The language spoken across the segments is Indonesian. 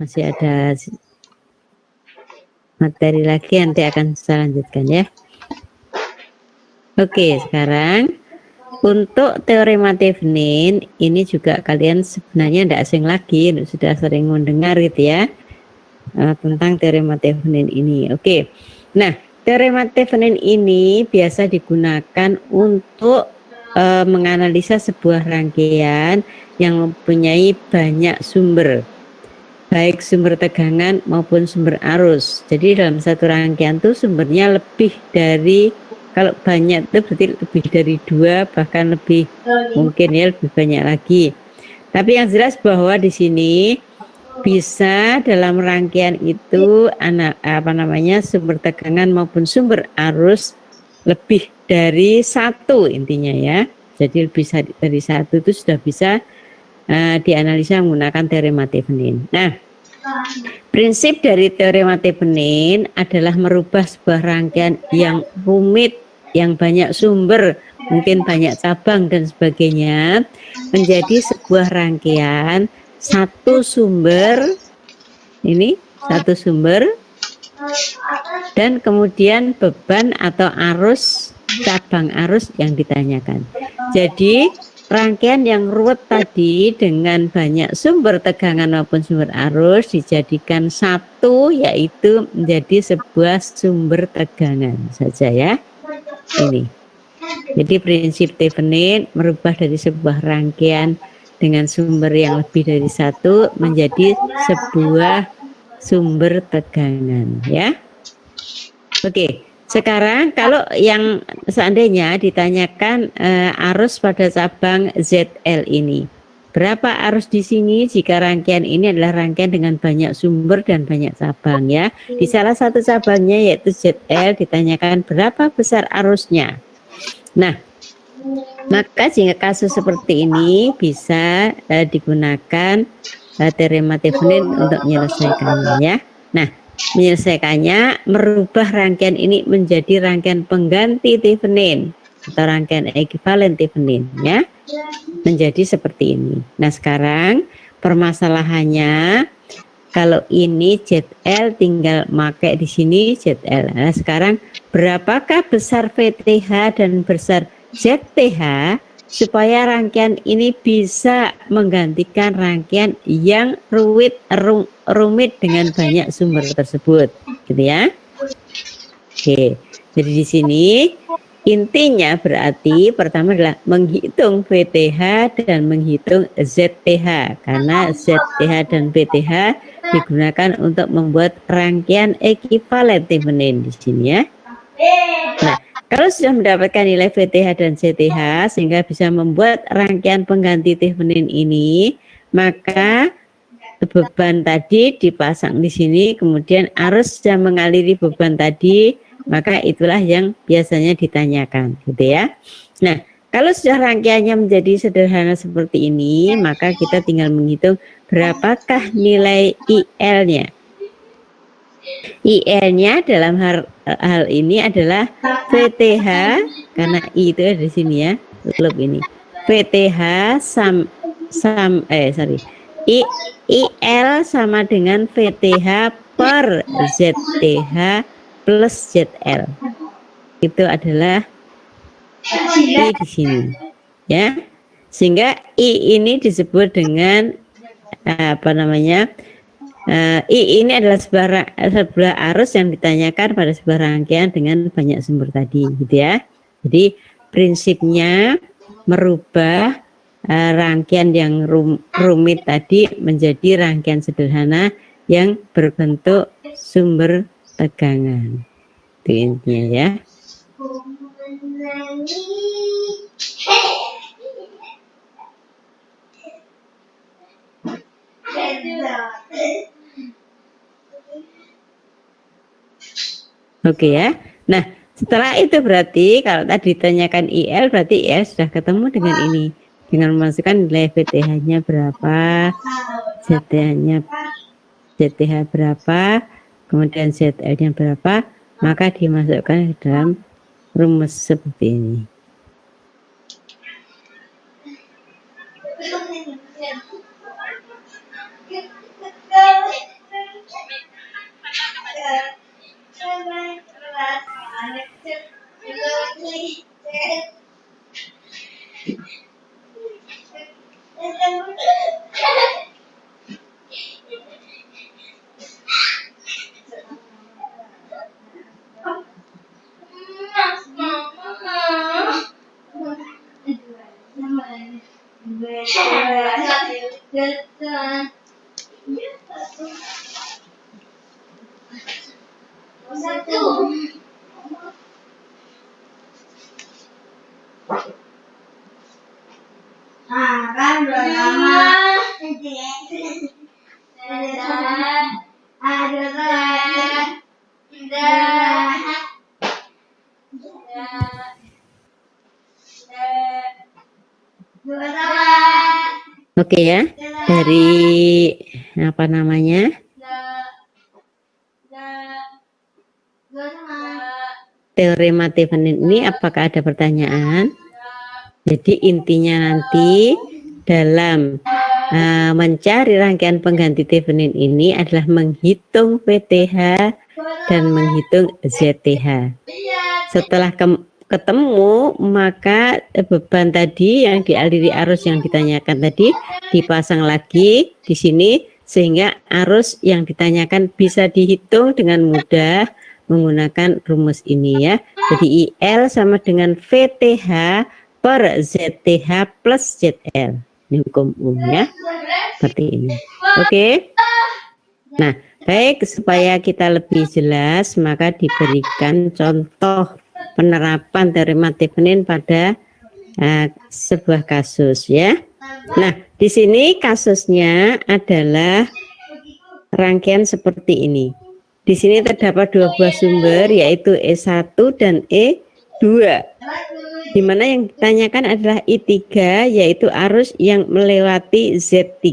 Masih ada materi lagi, nanti akan saya lanjutkan ya. Oke, sekarang untuk teorema Thevenin ini juga kalian sebenarnya tidak asing lagi, sudah sering mendengar gitu ya, tentang teorema Thevenin ini. Oke, nah teorema Thevenin ini biasa digunakan untuk menganalisa sebuah rangkaian yang mempunyai banyak sumber, baik sumber tegangan maupun sumber arus. Jadi dalam satu rangkaian tuh sumbernya lebih dari, kalau banyak itu berarti lebih dari 2, bahkan lebih mungkin ya lebih banyak lagi. Tapi yang jelas bahwa di sini bisa dalam rangkaian itu sumber tegangan maupun sumber arus lebih dari 1 intinya ya. Jadi lebih dari 1 itu sudah bisa dianalisa menggunakan teorema Thevenin. Nah, prinsip dari teorema Thevenin adalah merubah sebuah rangkaian yang rumit, yang banyak sumber, mungkin banyak cabang dan sebagainya, menjadi sebuah rangkaian satu sumber, ini satu sumber, dan kemudian beban atau arus, cabang arus yang ditanyakan. Jadi rangkaian yang ruwet tadi dengan banyak sumber tegangan maupun sumber arus dijadikan satu, yaitu menjadi sebuah sumber tegangan saja ya. Ini. Jadi prinsip Thevenin merubah dari sebuah rangkaian dengan sumber yang lebih dari 1 menjadi sebuah sumber tegangan ya. Oke. Sekarang kalau yang seandainya ditanyakan arus pada cabang ZL ini, berapa arus di sini jika rangkaian ini adalah rangkaian dengan banyak sumber dan banyak cabang ya. Di salah satu cabangnya yaitu ZL ditanyakan berapa besar arusnya. Nah, maka jika kasus seperti ini bisa digunakan teorema Thevenin untuk menyelesaikannya ya. Nah, menyelesaikannya merubah rangkaian ini menjadi rangkaian pengganti Thevenin atau rangkaian ekuivalen Thevenin ya, menjadi seperti ini. Nah, sekarang permasalahannya kalau ini ZL tinggal pakai di sini ZL. Nah, sekarang berapakah besar VTH dan besar ZTH supaya rangkaian ini bisa menggantikan rangkaian yang rumit dengan banyak sumber tersebut, gitu ya. Oke, jadi di sini intinya berarti pertama adalah menghitung VTH dan menghitung ZTH, karena ZTH dan VTH digunakan untuk membuat rangkaian ekuivalen Thevenin di sini ya. Nah, kalau sudah mendapatkan nilai VTH dan ZTH sehingga bisa membuat rangkaian pengganti Thevenin ini, maka beban tadi dipasang di sini, kemudian arus yang mengaliri beban tadi, maka itulah yang biasanya ditanyakan, gitu ya. Nah, kalau sudah rangkaiannya menjadi sederhana seperti ini, maka kita tinggal menghitung berapakah nilai IL-nya. IL-nya dalam hal ini adalah VTH, karena I itu ada di sini ya, loop ini. VTH IL sama dengan VTH per ZTH plus ZL. Itu adalah I di sini ya. Sehingga I ini disebut dengan I ini adalah sebuah arus yang ditanyakan pada sebuah rangkaian dengan banyak sumber tadi, gitu ya. Jadi prinsipnya merubah rangkaian yang rumit tadi menjadi rangkaian sederhana yang berbentuk sumber tegangan. Itu intinya ya. Oke ya. Nah, setelah itu berarti kalau tadi ditanyakan IL, berarti IL sudah ketemu dengan ini. Dengan memasukkan nilai VTH-nya berapa, ZTH berapa, kemudian ZL-nya berapa, maka dimasukkan ke dalam rumus seperti ini. Oke ya, dari apa namanya? Teorema Thevenin ini apakah ada pertanyaan? Jadi intinya nanti dalam mencari rangkaian pengganti Thevenin ini adalah menghitung VTH dan menghitung ZTH. Setelah ketemu, maka beban tadi yang dialiri arus yang ditanyakan tadi dipasang lagi di sini sehingga arus yang ditanyakan bisa dihitung dengan mudah menggunakan rumus ini ya. Jadi IL sama dengan VTH per ZTH plus ZL. Ini hukum umumnya seperti ini. Oke. Nah, baik, supaya kita lebih jelas maka diberikan contoh penerapan teorema Thevenin pada sebuah kasus ya. Nah, di sini kasusnya adalah rangkaian seperti ini. Di sini terdapat dua buah sumber yaitu E1 dan E2. Di mana yang ditanyakan adalah I3 yaitu arus yang melewati Z3.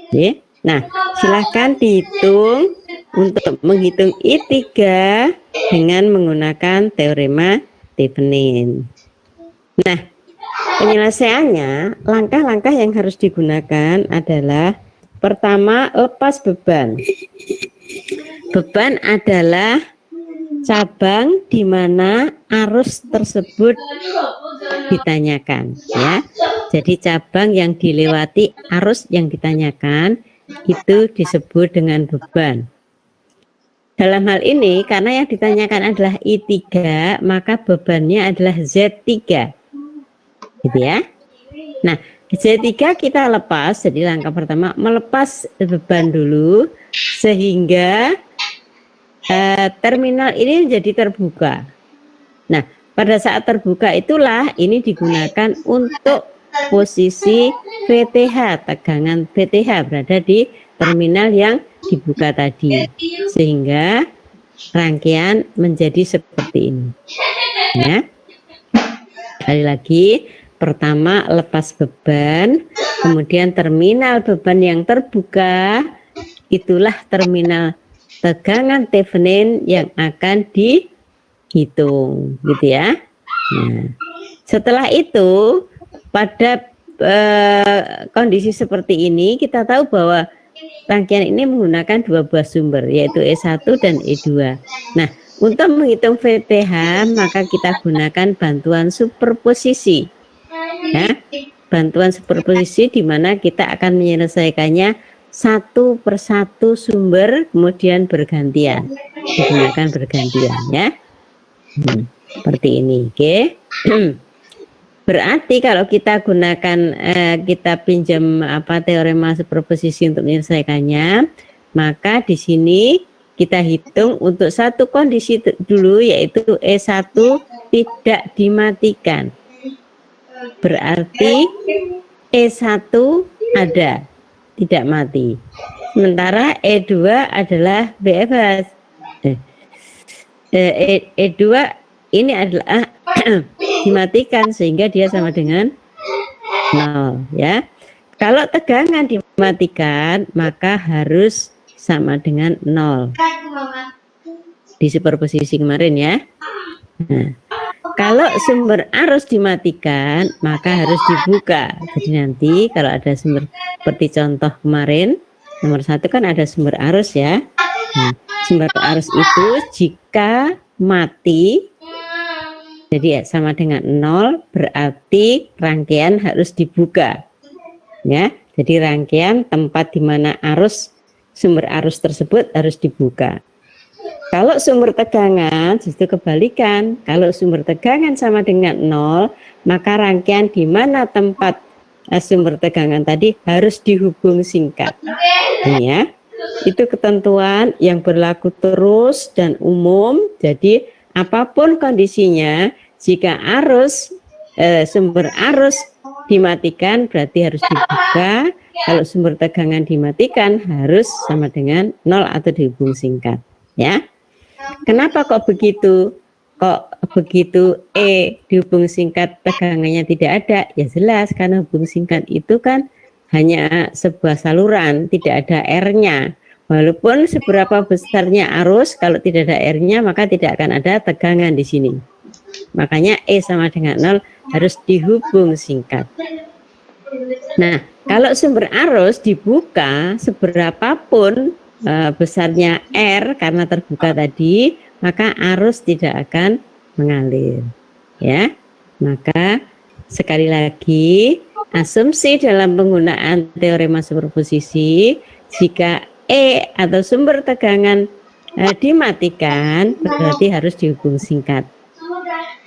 Oke. Nah, silahkan dihitung untuk menghitung I3 dengan menggunakan teorema Thevenin. Nah, penyelesaiannya, langkah-langkah yang harus digunakan adalah pertama, lepas beban. Beban adalah cabang di mana arus tersebut ditanyakan ya. Jadi cabang yang dilewati arus yang ditanyakan itu disebut dengan beban. Dalam hal ini karena yang ditanyakan adalah I3 maka bebannya adalah Z3 gitu ya. Nah, Z3 kita lepas, jadi langkah pertama melepas beban dulu sehingga terminal ini menjadi terbuka. Nah, pada saat terbuka itulah ini digunakan untuk posisi VTH, tegangan VTH berada di terminal yang dibuka tadi, sehingga rangkaian menjadi seperti ini. Ya, sekali lagi, pertama lepas beban, kemudian terminal beban yang terbuka, itulah terminal tegangan Thevenin yang akan dihitung, gitu ya. Nah, setelah itu pada kondisi seperti ini kita tahu bahwa rangkaian ini menggunakan dua buah sumber yaitu E1 dan E2. Nah, untuk menghitung VTH maka kita gunakan bantuan superposisi. Ya, bantuan superposisi di mana kita akan menyelesaikannya satu persatu sumber kemudian bergantian, digunakan bergantian ya. Seperti ini, oke. Berarti kalau kita gunakan kita pinjam teorema superposisi untuk menyelesaikannya, maka di sini kita hitung untuk satu kondisi dulu yaitu E1 tidak dimatikan. Berarti E1 ada, tidak mati. Sementara E2 adalah bebas. E2 ini adalah dimatikan sehingga dia sama dengan 0 ya. Kalau tegangan dimatikan maka harus sama dengan 0 di superposisi kemarin ya. Nah, kalau sumber arus dimatikan maka harus dibuka. Jadi nanti kalau ada sumber seperti contoh kemarin Nomor satu kan ada sumber arus ya. Nah, sumber arus itu jika mati, jadi ya sama dengan 0, berarti rangkaian harus dibuka. Ya, jadi rangkaian tempat di mana sumber arus tersebut harus dibuka. Kalau sumber tegangan justru kebalikan. Kalau sumber tegangan sama dengan 0, maka rangkaian di mana tempat sumber tegangan tadi harus dihubung singkat. Ini ya, itu ketentuan yang berlaku terus dan umum. Jadi apapun kondisinya, jika sumber arus dimatikan berarti harus dibuka. Kalau sumber tegangan dimatikan harus sama dengan 0 atau dihubung singkat. Ya, kenapa kok begitu? Kok begitu dihubung singkat tegangannya tidak ada? Ya jelas karena hubung singkat itu kan hanya sebuah saluran, tidak ada R-nya. Walaupun seberapa besarnya arus, kalau tidak ada R-nya maka tidak akan ada tegangan di sini. Makanya E sama dengan 0 harus dihubung singkat. Nah, kalau sumber arus dibuka seberapapun besarnya R karena terbuka tadi, maka arus tidak akan mengalir. Ya, maka sekali lagi asumsi dalam penggunaan teorema superposisi, jika E atau sumber tegangan dimatikan berarti harus dihubung singkat.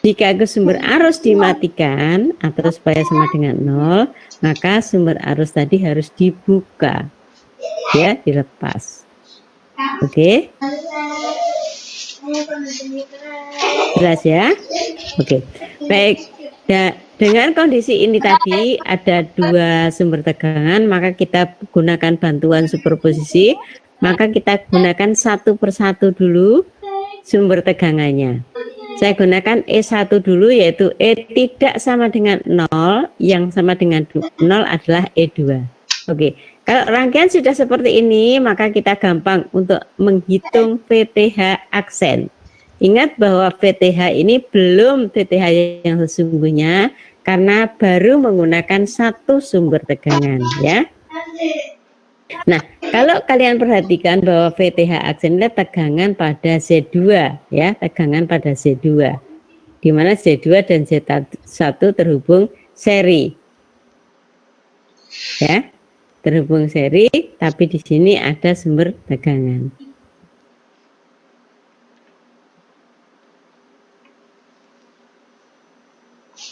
Jika sumber arus dimatikan atau supaya sama dengan 0, maka sumber arus tadi harus dibuka, ya, dilepas. Oke, jelas ya? Oke, baik. Dengan kondisi ini tadi ada dua sumber tegangan, maka kita gunakan bantuan superposisi. Maka kita gunakan satu persatu dulu sumber tegangannya. Saya gunakan E1 dulu, yaitu E tidak sama dengan 0, yang sama dengan 0 adalah E2. Oke, kalau rangkaian sudah seperti ini, maka kita gampang untuk menghitung VTH aksen. Ingat bahwa VTH ini belum VTH yang sesungguhnya, karena baru menggunakan satu sumber tegangan, ya. Nah, kalau kalian perhatikan bahwa VTH aksen adalah tegangan pada Z2, ya, tegangan pada Z2, di mana Z2 dan Z1 terhubung seri, ya, terhubung seri, tapi di sini ada sumber tegangan.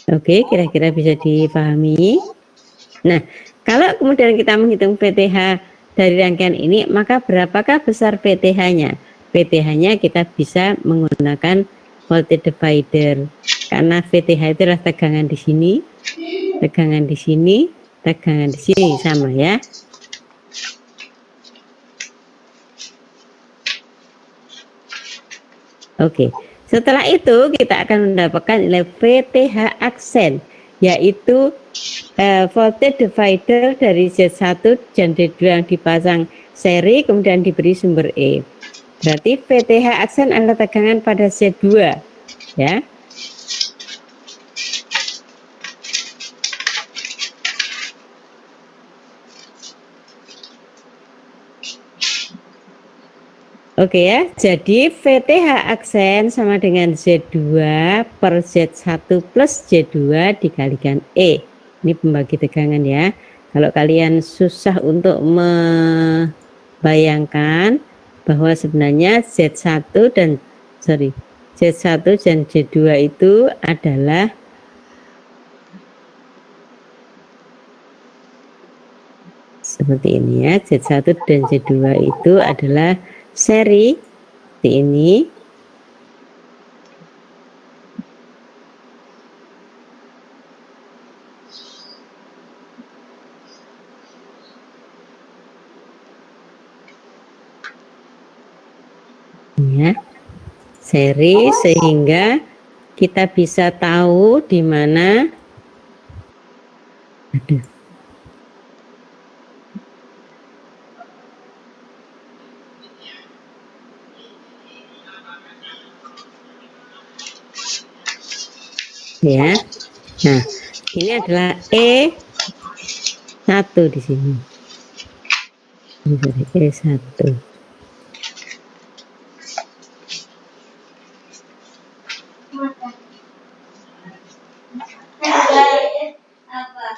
Oke, kira-kira bisa dipahami. Nah, kalau kemudian kita menghitung VTH dari rangkaian ini, maka berapakah besar VTH-nya? VTH-nya kita bisa menggunakan voltage divider, karena VTH itu adalah tegangan di sini, tegangan di sini, tegangan di sini, sama ya. Oke, setelah itu kita akan mendapatkan nilai VTH aksen, yaitu voltage divider dari Z1 dan Z2 yang dipasang seri kemudian diberi sumber E. Berarti VTH aksen adalah tegangan pada Z2, ya. Oke ya, jadi VTH aksen sama dengan Z2 per Z1 plus Z2 dikalikan E. Ini pembagi tegangan ya. Kalau kalian susah untuk membayangkan bahwa sebenarnya Z1 dan Z2 itu adalah seperti ini ya. Z1 dan Z2 itu adalah seri seperti ini. Ya, seri, sehingga kita bisa tahu di mana ya. Nah, ini adalah E1 di sini. E1.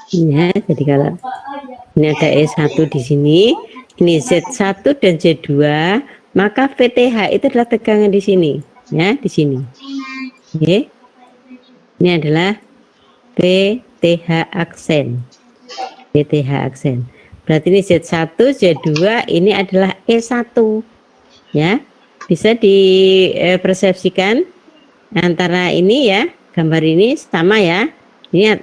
Ya, jadi kalau ini ada E1 di sini, ini Z1 dan Z2, maka VTH itu adalah tegangan di sini, ya, di sini. Oke. Ini adalah VTH aksen. VTH aksen. Berarti ini Z1, Z2, ini adalah E1. Ya. Bisa dipersepsikan antara ini ya, gambar ini sama ya. Ini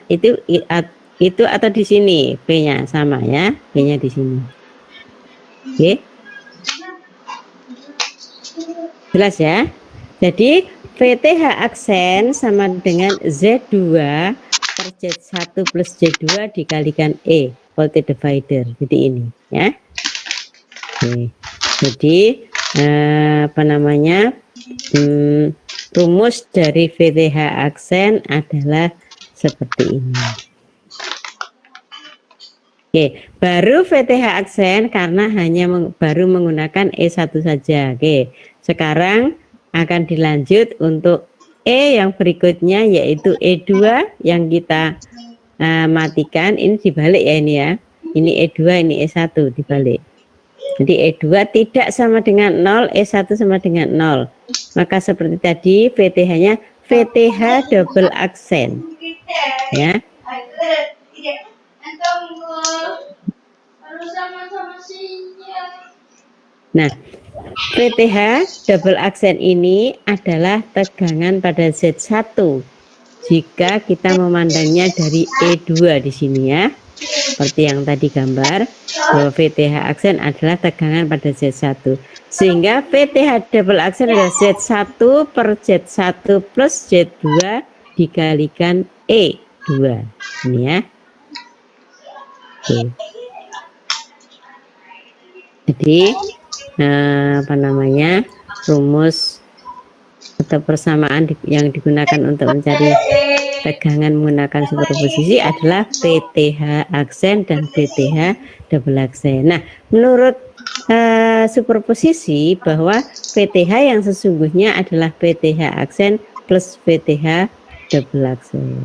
itu atau di sini P-nya sama ya, P-nya di sini. Oke. Jelas ya. Jadi VTH aksen sama dengan Z2 per Z1 plus Z2 dikalikan E, voltage divider. Jadi ini ya. Oke. Jadi apa namanya, rumus dari VTH aksen adalah seperti ini. Oke, baru VTH aksen karena hanya baru menggunakan E1 saja. Oke, sekarang akan dilanjut untuk E yang berikutnya, yaitu E2 yang kita matikan. Ini dibalik ya, ini ya. Ini E2, ini E1 dibalik. Jadi E2 tidak sama dengan 0, E1 sama dengan 0. Maka seperti tadi VTH-nya VTH double aksen. Ya. Nah, VTH double aksen ini adalah tegangan pada Z1 jika kita memandangnya dari E2 di sini ya. Seperti yang tadi gambar, bahwa VTH aksen adalah tegangan pada Z1. Sehingga VTH double aksen adalah Z1 per Z1 plus Z2 dikalikan E2. Ini ya. Oke. Jadi apa namanya, rumus atau persamaan yang digunakan untuk mencari tegangan menggunakan superposisi adalah VTH aksen dan VTH double aksen. Nah, menurut superposisi bahwa VTH yang sesungguhnya adalah VTH aksen plus VTH double aksen.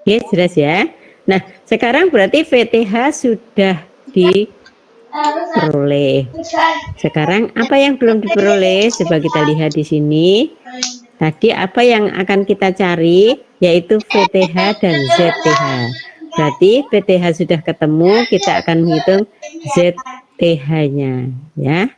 Oke, jelas ya. Nah, sekarang berarti VTH sudah diperoleh. Sekarang apa yang belum diperoleh? Coba kita lihat di sini. Tadi apa yang akan kita cari, yaitu VTH dan ZTH. Berarti VTH sudah ketemu, kita akan menghitung ZTH-nya, ya.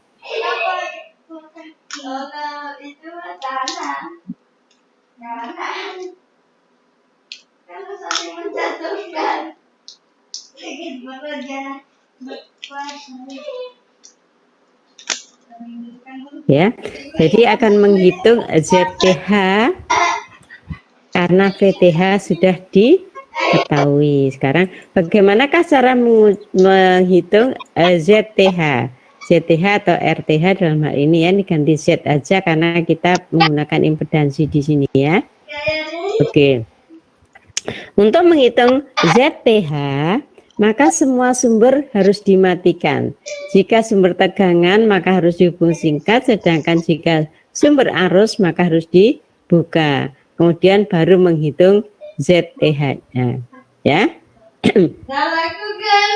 Ya, jadi akan menghitung ZTH karena VTH sudah diketahui. Sekarang bagaimanakah cara menghitung ZTH? ZTH atau RTH dalam hal ini ya, diganti Z aja karena kita menggunakan impedansi di sini ya. Oke. Untuk menghitung ZTH, maka semua sumber harus dimatikan. Jika sumber tegangan maka harus dihubung singkat, sedangkan jika sumber arus maka harus dibuka. Kemudian baru menghitung ZTH-nya, ya.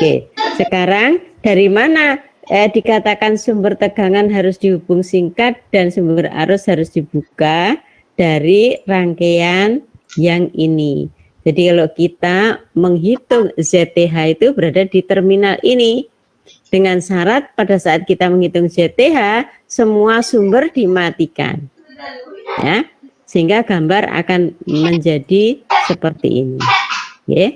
Oke, sekarang dari mana dikatakan sumber tegangan harus dihubung singkat dan sumber arus harus dibuka? Dari rangkaian yang ini. Jadi kalau kita menghitung ZTH itu berada di terminal ini, dengan syarat pada saat kita menghitung ZTH semua sumber dimatikan, ya, sehingga gambar akan menjadi seperti ini, ya.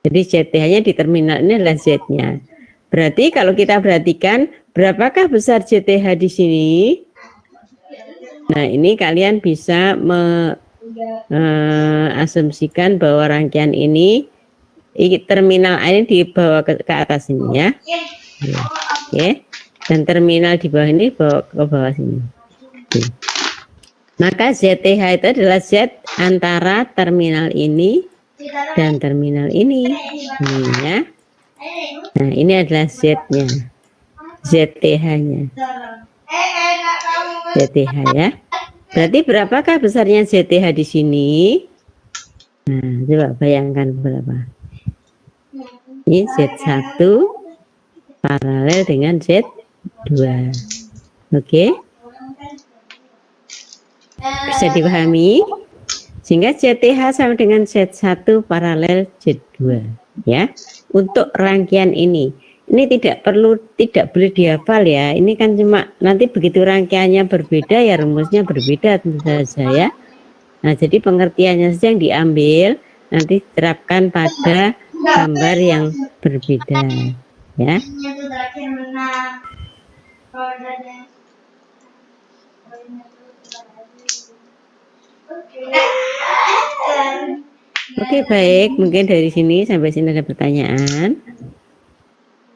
Jadi ZTH-nya di terminal ini adalah Z-nya. Berarti kalau kita perhatikan berapakah besar ZTH di sini? Nah, ini kalian bisa asumsikan bahwa rangkaian ini terminal ini dibawa ke atas ini ya. Oke. Dan terminal di bawah ini bawa ke bawah sini. Oke. Maka ZTH itu adalah Z antara terminal ini dan terminal ini ya. Nah, ini adalah Z-nya, ZTH-nya, ZTH ya. Berarti berapakah besarnya ZTH di sini? Nah, coba bayangkan berapa. Ini Z1 paralel dengan Z2. Oke. Bisa dipahami? Sehingga ZTH sama dengan Z1 paralel Z2 ya. Untuk rangkaian ini tidak boleh dihafal ya. Ini kan cuma nanti begitu rangkaiannya berbeda ya rumusnya berbeda tentu saja ya. Nah, jadi pengertiannya saja yang diambil, nanti terapkan pada gambar yang berbeda ya. Oke, baik, mungkin dari sini sampai sini ada pertanyaan.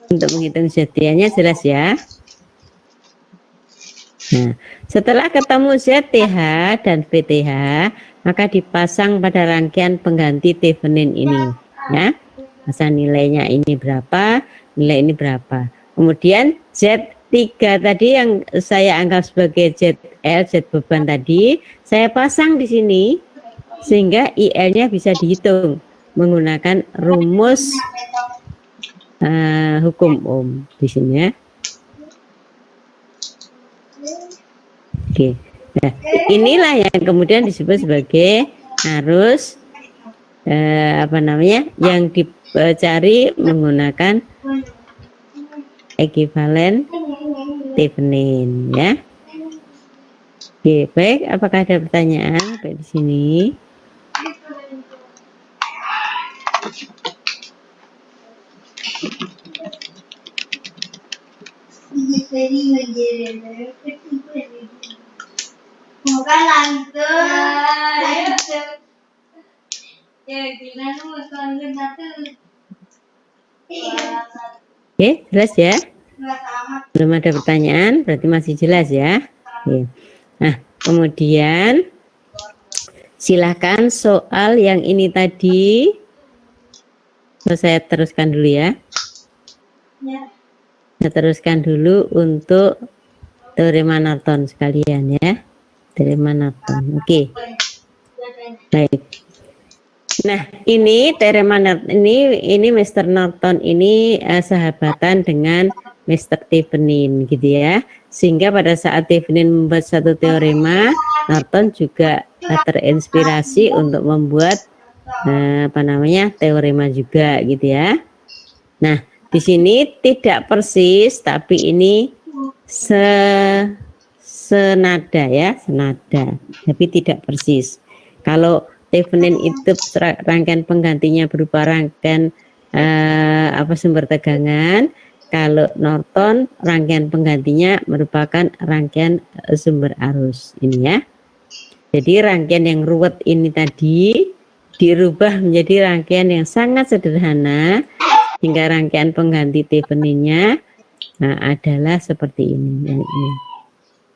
Untuk menghitung ZTH-nya jelas ya. Nah, setelah ketemu ZTH dan VTH, maka dipasang pada rangkaian pengganti Thevenin ini ya. Masa nilainya ini berapa, nilai ini berapa. Kemudian Z3 tadi yang saya anggap sebagai ZL, Z beban tadi, saya pasang di sini sehingga IL-nya bisa dihitung menggunakan rumus hukum Ohm di sini ya. Oke. Nah, inilah yang kemudian disebut sebagai arus yang dicari menggunakan ekuivalen Thevenin ya. Oke, baik, apakah ada pertanyaan sampai di sini? Oke, jelas ya? Belum ada pertanyaan, berarti masih jelas ya? Oke. Nah, kemudian silahkan soal yang ini tadi saya teruskan dulu ya. Saya teruskan dulu untuk teorema Norton sekalian ya. Teorema Norton. Oke. Baik. Nah, ini teorema Norton ini Mr. Norton ini sahabatan dengan Mr. Thevenin gitu ya. Sehingga pada saat Thevenin membuat satu teorema, Norton juga terinspirasi untuk membuat teorema juga gitu ya. Nah, di sini tidak persis tapi ini senada ya, senada, tapi tidak persis. Kalau Thevenin itu rangkaian penggantinya berupa rangkaian sumber tegangan, kalau Norton rangkaian penggantinya merupakan rangkaian sumber arus ini ya. Jadi rangkaian yang ruwet ini tadi dirubah menjadi rangkaian yang sangat sederhana hingga rangkaian pengganti Theveninnya adalah seperti ini.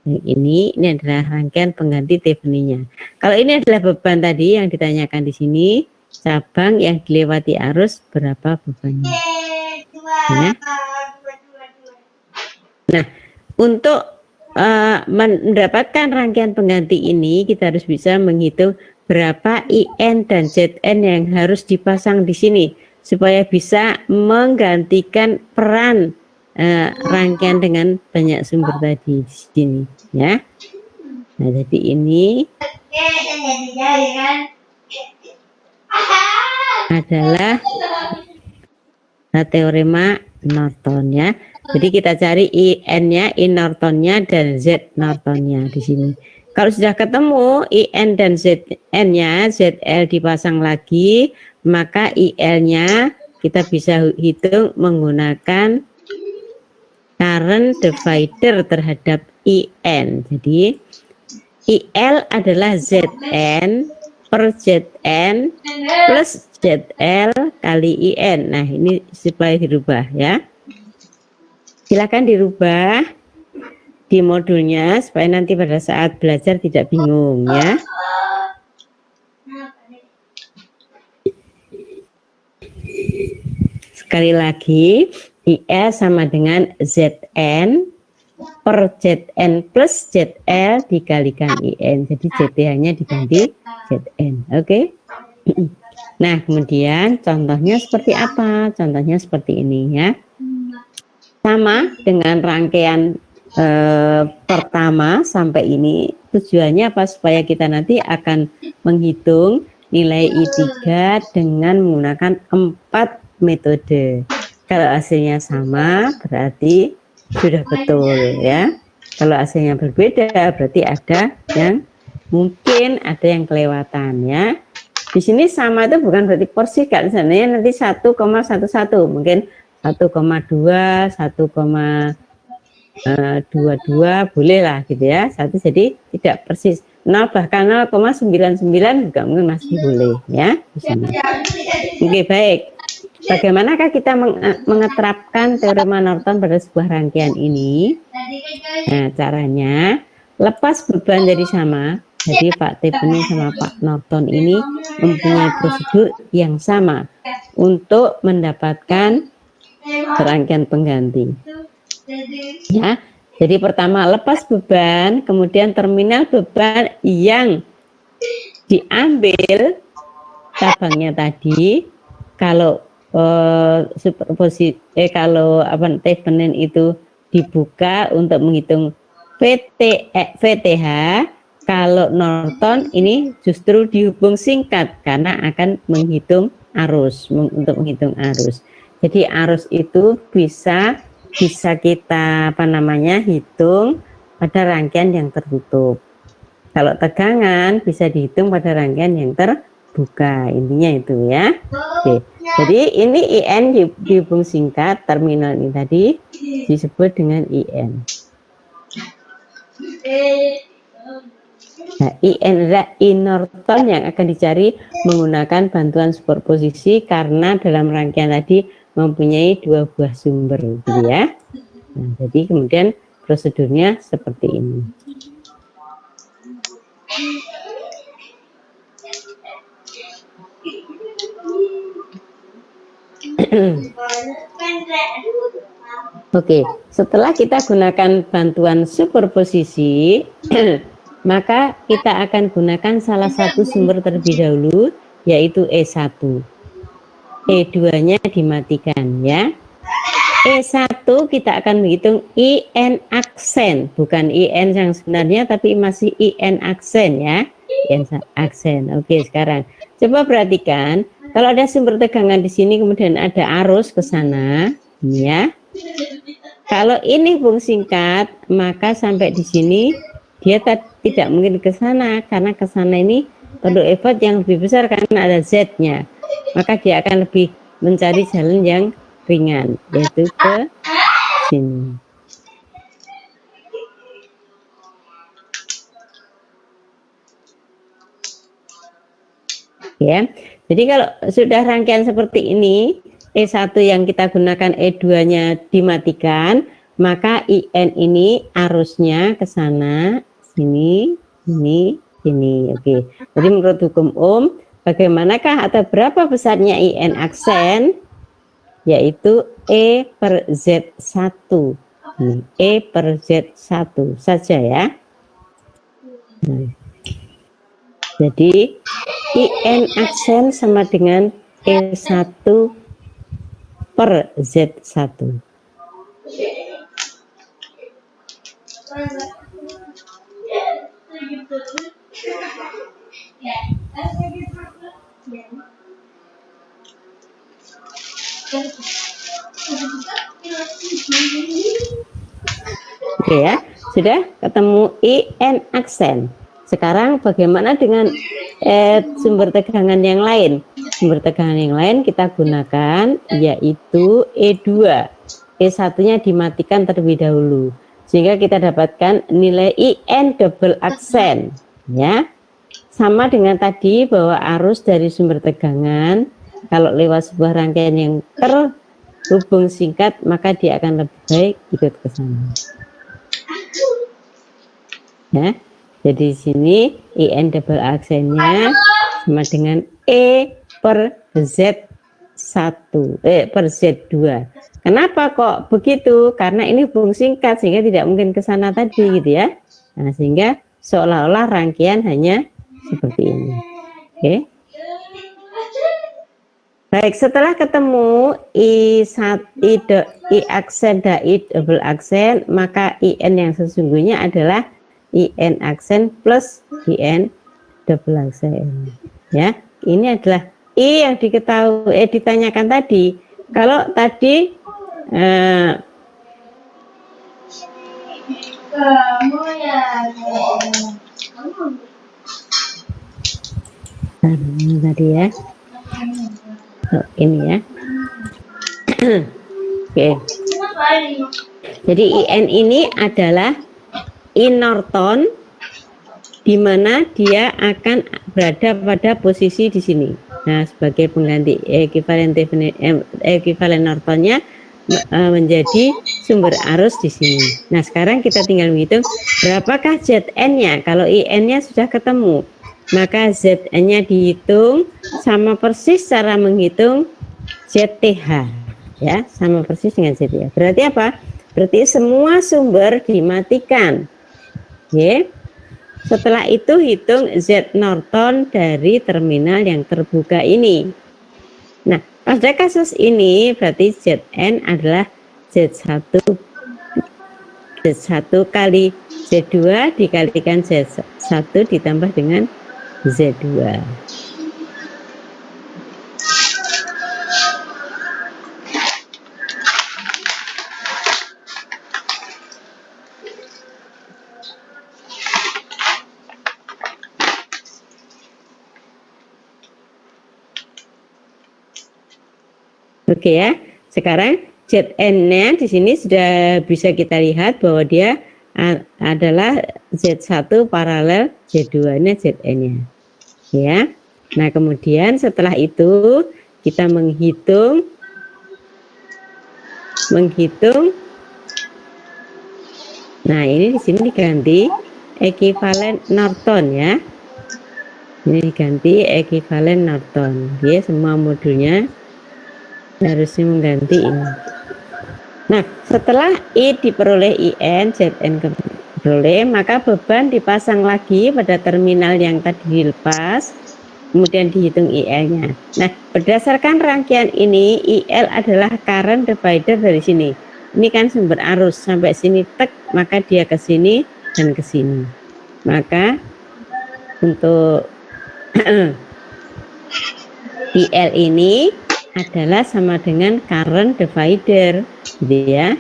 Ini adalah rangkaian pengganti Theveninnya. Kalau ini adalah beban tadi yang ditanyakan di sini, cabang yang dilewati arus berapa bebannya? Ya. Nah, untuk mendapatkan rangkaian pengganti ini kita harus bisa menghitung berapa IN dan ZN yang harus dipasang di sini supaya bisa menggantikan peran rangkaian dengan banyak sumber tadi di sini ya. Nah, jadi ini adalah teorema Norton ya. Jadi kita cari IN-nya, I Norton-nya dan Z Norton-nya di sini. Kalau sudah ketemu IN dan ZN-nya, ZL dipasang lagi, maka IL-nya kita bisa hitung menggunakan current divider terhadap IN. Jadi IL adalah ZN per ZN plus ZL kali IN. Nah, ini supaya dirubah ya. Silakan dirubah di modulnya supaya nanti pada saat belajar tidak bingung ya. Sekali lagi, IS sama dengan ZN per ZN plus ZL dikalikan IN. Jadi ZTH-nya diganti ZN. Oke. Nah, kemudian contohnya seperti apa? Contohnya seperti ini ya. Sama dengan rangkaian pertama sampai ini, tujuannya apa? Supaya kita nanti akan menghitung nilai I3 dengan menggunakan 4 metode. Kalau hasilnya sama berarti sudah betul ya. Kalau hasilnya berbeda berarti ada yang mungkin ada yang kelewatan ya. Di sini sama itu bukan berarti porsi kan, sebenarnya nanti 1,11 mungkin 1,2, 1,22 boleh lah gitu ya. Satu jadi tidak persis 0 bahkan 0,99 juga mungkin masih boleh ya di sini. Oke, baik. Bagaimanakah kita mengeterapkan teorema Norton pada sebuah rangkaian ini? Nah, caranya lepas beban jadi sama. Jadi Pak Thevenin sama Pak Norton ini mempunyai prosedur yang sama untuk mendapatkan rangkaian pengganti. Ya, jadi pertama lepas beban, kemudian terminal beban yang diambil cabangnya tadi. Kalau superposisi kalau Thevenin itu dibuka untuk menghitung VTH, kalau Norton ini justru dihubung singkat karena akan menghitung arus, untuk menghitung arus. Jadi arus itu bisa kita hitung pada rangkaian yang tertutup. Kalau tegangan bisa dihitung pada rangkaian yang terbuka. Intinya itu ya. Oke. Jadi ini IN dihubung singkat, terminal ini tadi disebut dengan IN. Nah, IN adalah I Norton yang akan dicari menggunakan bantuan superposisi karena dalam rangkaian tadi mempunyai 2 buah sumber gitu ya. Nah, jadi kemudian prosedurnya seperti ini. Oke, setelah kita gunakan bantuan superposisi, maka kita akan gunakan salah satu sumber terlebih dahulu, yaitu E1. E2-nya dimatikan ya. E1 kita akan menghitung IN aksen, bukan IN yang sebenarnya tapi masih IN aksen ya. IN aksen. Oke, sekarang coba perhatikan, kalau ada sumber tegangan di sini kemudian ada arus ke sana ya. Kalau ini hubung singkat, maka sampai di sini dia tidak mungkin ke sana karena ke sana ini perlu effort yang lebih besar karena ada Z-nya. Maka dia akan lebih mencari jalan yang ringan, yaitu ke sini. Ya, jadi kalau sudah rangkaian seperti ini, E1 yang kita gunakan E2-nya dimatikan, maka IN ini arusnya ke sana, sini, sini. Oke. Jadi menurut hukum Ohm, bagaimanakah atau berapa besarnya IN aksen? Yaitu E per Z1. E per Z1 saja ya. Jadi IN aksen sama dengan E1 per Z1. Oke ya, sudah ketemu IN aksen. Sekarang bagaimana dengan sumber tegangan yang lain? Sumber tegangan yang lain kita gunakan yaitu E2. E1-nya dimatikan terlebih dahulu sehingga kita dapatkan nilai IN double aksen ya. Sama dengan tadi bahwa arus dari sumber tegangan kalau lewat sebuah rangkaian yang hubung singkat, maka dia akan lebih baik ikut ke sana. Ya, jadi di sini IN double aksennya sama dengan E per Z1 per Z2. Kenapa kok begitu? Karena ini hubung singkat sehingga tidak mungkin ke sana tadi gitu ya. Nah, sehingga seolah-olah rangkaian hanya seperti ini. Oke. Baik, setelah ketemu I aksen dan I double aksen, maka IN yang sesungguhnya adalah IN aksen plus IN double aksen. Ya, ini adalah I yang diketahui ditanyakan tadi. Kalau tadi tadi ya. Oh, ini ya. Oke. Jadi IN ini adalah I Norton, di mana dia akan berada pada posisi di sini. Nah, sebagai pengganti ekuivalen Nortonnya menjadi sumber arus di sini. Nah, sekarang kita tinggal menghitung berapakah ZN-nya. Kalau IN-nya sudah ketemu, maka ZN-nya dihitung sama persis cara menghitung ZTH. Ya, sama persis dengan ZTH. Berarti apa? Berarti semua sumber dimatikan. Oke. Setelah itu hitung Z Norton dari terminal yang terbuka ini. Nah, pada kasus ini berarti Zn adalah Z1 kali Z2 dikalikan Z1 ditambah dengan Z2. Oke ya, sekarang Zn-nya di sini sudah bisa kita lihat bahwa dia adalah Z1 paralel Z2-nya Zn-nya. Ya. Nah, kemudian setelah itu kita menghitung Nah, ini di sini diganti ekuivalen Norton ya. Ini diganti ekuivalen Norton. Dia semua modulnya harusnya mengganti ini. Nah, setelah I diperoleh IN, Zn diperoleh, maka beban dipasang lagi pada terminal yang tadi dilepas, kemudian dihitung IL-nya. Nah, berdasarkan rangkaian ini, IL adalah current divider dari sini. Ini kan sumber arus, sampai sini tek, maka dia ke sini dan ke sini. Maka untuk IL ini adalah sama dengan current divider, gitu ya.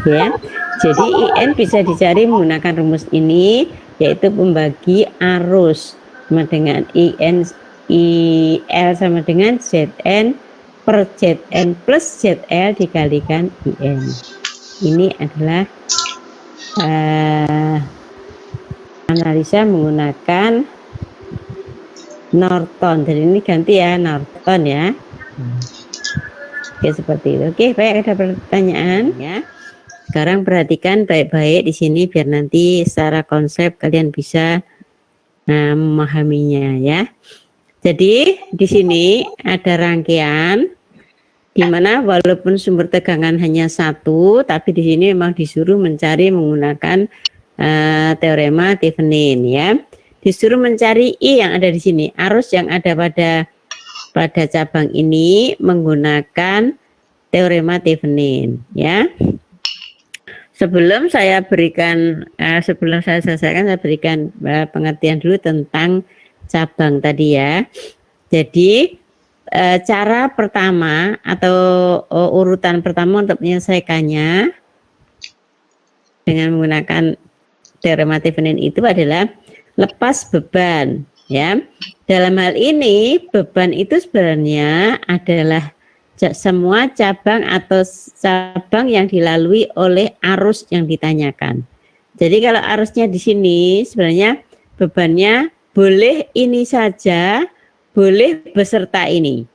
Ya, jadi IN bisa dicari menggunakan rumus ini, yaitu pembagi arus sama dengan IL sama dengan Zn per Zn plus ZL dikalikan IN. Ini adalah analisa menggunakan Norton. Jadi ini ganti ya, Norton ya. Oke, seperti itu. Oke, baik, ada pertanyaan ya. Sekarang perhatikan baik-baik di sini biar nanti secara konsep kalian bisa memahaminya ya. Jadi di sini ada rangkaian di mana walaupun sumber tegangan hanya satu, tapi di sini memang disuruh mencari menggunakan teorema Thevenin ya. Disuruh mencari I yang ada di sini, arus yang ada pada cabang ini menggunakan teorema Thevenin ya. Sebelum saya selesaikan, saya berikan pengertian dulu tentang cabang tadi ya. Jadi cara pertama atau urutan pertama untuk menyelesaikannya dengan menggunakan teorema Thevenin itu adalah lepas beban ya. Dalam hal ini beban itu sebenarnya adalah semua cabang atau cabang yang dilalui oleh arus yang ditanyakan. Jadi kalau arusnya di sini sebenarnya bebannya boleh ini saja, boleh beserta ini.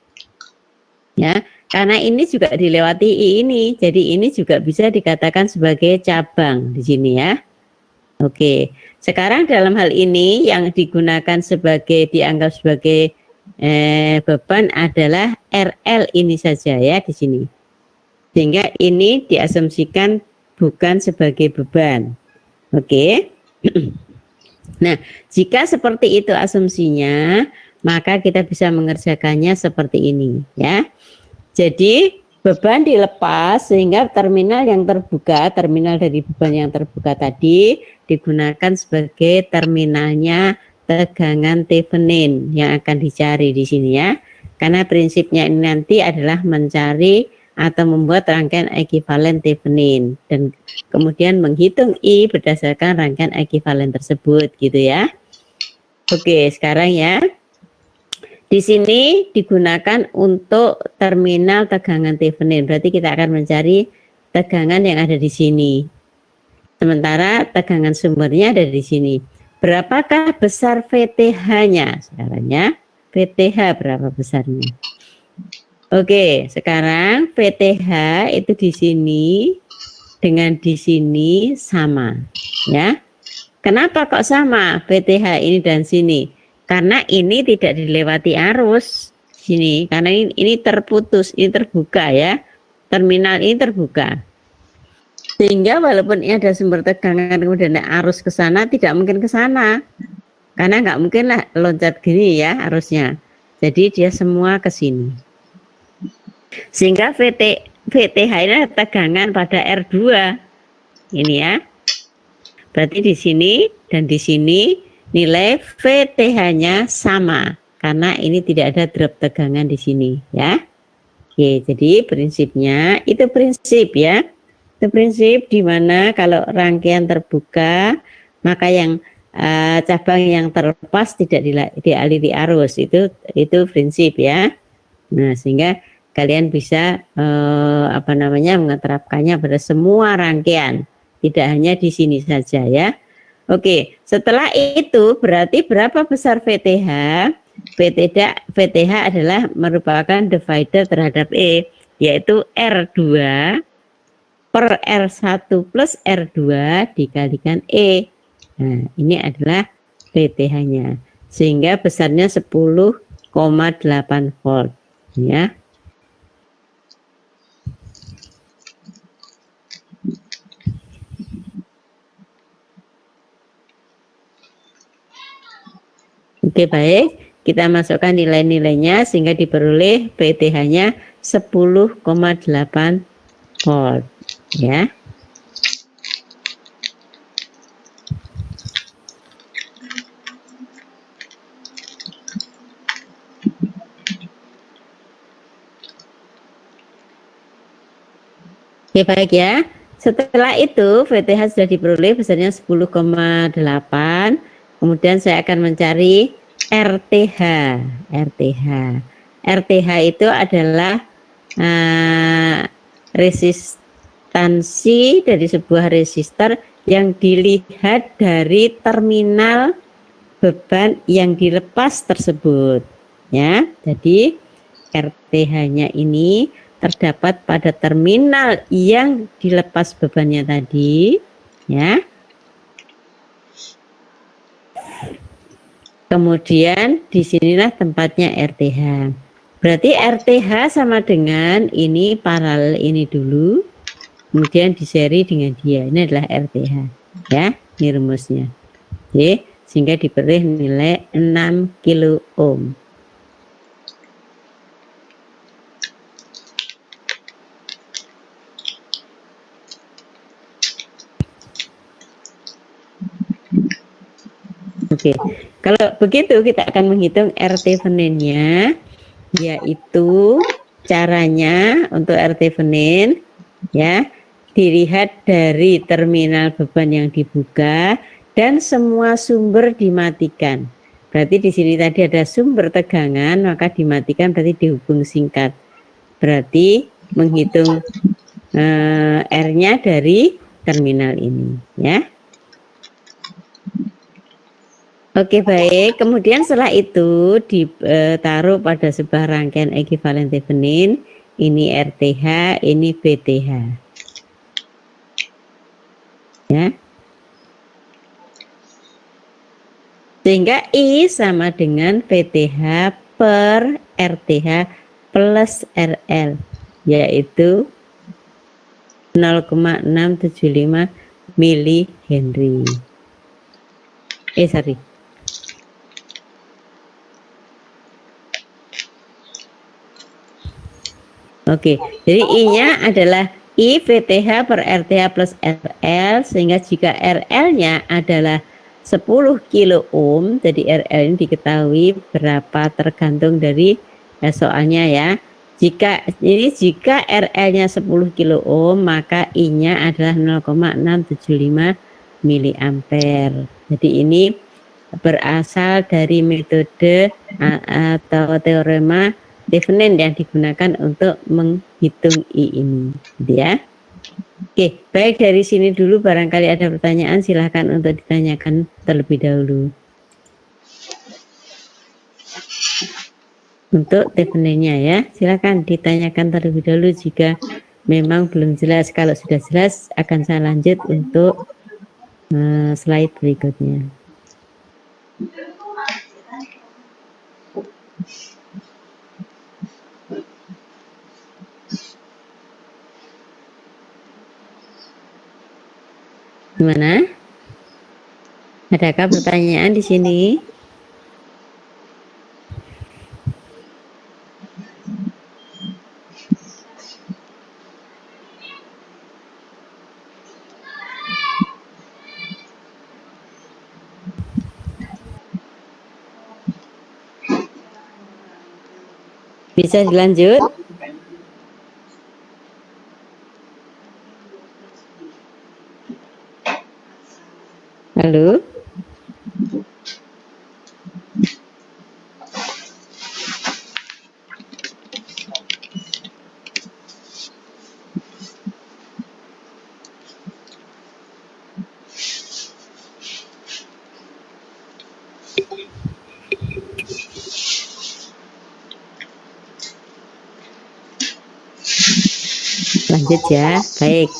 Ya, karena ini juga dilewati I ini, jadi ini juga bisa dikatakan sebagai cabang di sini ya. Oke, sekarang dalam hal ini yang digunakan sebagai dianggap sebagai beban adalah RL ini saja ya di sini. Sehingga ini diasumsikan bukan sebagai beban. Oke. Nah, jika seperti itu asumsinya, maka kita bisa mengerjakannya seperti ini ya. Jadi beban dilepas sehingga terminal yang terbuka, terminal dari beban yang terbuka tadi digunakan sebagai terminalnya tegangan Thevenin yang akan dicari di sini ya. Karena prinsipnya ini nanti adalah mencari atau membuat rangkaian ekuivalen Thevenin dan kemudian menghitung I berdasarkan rangkaian ekuivalen tersebut gitu ya. Oke, sekarang ya. Di sini digunakan untuk terminal tegangan Thevenin. Berarti kita akan mencari tegangan yang ada di sini. Sementara tegangan sumbernya ada di sini. Berapakah besar VTH-nya? Sekarang ya, VTH berapa besarnya? Oke, sekarang VTH itu di sini dengan di sini sama, ya. Kenapa kok sama VTH ini dan sini? Karena ini tidak dilewati arus sini, karena ini terputus, ini terbuka ya, terminal ini terbuka, sehingga walaupun ini ada sumber tegangan kemudian arus ke sana tidak mungkin ke sana, karena nggak mungkin lah loncat gini ya arusnya, jadi dia semua ke sini, sehingga VTH ini tegangan pada R2 ini ya, berarti di sini dan di sini nilai VTH-nya sama karena ini tidak ada drop tegangan di sini ya. Oke, jadi prinsipnya itu prinsip ya. Itu prinsip di mana kalau rangkaian terbuka maka yang cabang yang terlepas tidak dialiri arus, itu prinsip ya. Nah, sehingga kalian bisa menerapkannya pada semua rangkaian, tidak hanya di sini saja ya. Oke, setelah itu berarti berapa besar VTH? VTH adalah merupakan divider terhadap E, yaitu R2 per R1 plus R2 dikalikan E. Nah, ini adalah VTH-nya. Sehingga besarnya 10,8 volt. Ya. Oke, baik, kita masukkan nilai-nilainya sehingga diperoleh VTH-nya 10,8 volt ya. Oke, baik ya. Setelah itu VTH sudah diperoleh besarnya 10,8. Kemudian saya akan mencari RTH. RTH itu adalah resistansi dari sebuah resistor yang dilihat dari terminal beban yang dilepas tersebut. Ya, jadi RTH-nya ini terdapat pada terminal yang dilepas bebannya tadi, ya. Kemudian disinilah tempatnya RTH. Berarti RTH sama dengan ini paralel ini dulu, kemudian diseri dengan dia. Ini adalah RTH, ya. Ini rumusnya. Oke, sehingga diberi nilai 6 kilo ohm. Oke, kalau begitu kita akan menghitung R-Thevenin-nya, yaitu caranya untuk R-Thevenin ya dilihat dari terminal beban yang dibuka dan semua sumber dimatikan. Berarti di sini tadi ada sumber tegangan, maka dimatikan berarti dihubung singkat. Berarti menghitung R-nya dari terminal ini ya. Oke, baik. Kemudian setelah itu ditaruh pada sebuah rangkaian ekuivalen Thevenin. Ini RTH, ini VTH. Ya. Sehingga I sama dengan VTH per RTH plus RL, yaitu 0,675 mili Henry. Sorry. Oke, jadi I-nya adalah I VTH per RTH plus RL, sehingga jika RL-nya adalah 10 kilo ohm, jadi RL ini diketahui berapa tergantung dari soalnya ya. Jika RL-nya 10 kilo ohm, maka I-nya adalah 0,675 miliampere. Jadi ini berasal dari metode atau teorema Thevenin yang digunakan untuk menghitung I ini, gitu ya. Oke, baik, dari sini dulu barangkali ada pertanyaan, silahkan untuk ditanyakan terlebih dahulu. Untuk Theveninnya ya, silahkan ditanyakan terlebih dahulu jika memang belum jelas. Kalau sudah jelas akan saya lanjut untuk slide berikutnya. Gimana? Adakah pertanyaan di sini? Bisa dilanjut? Halo? Lanjut ya. Baik,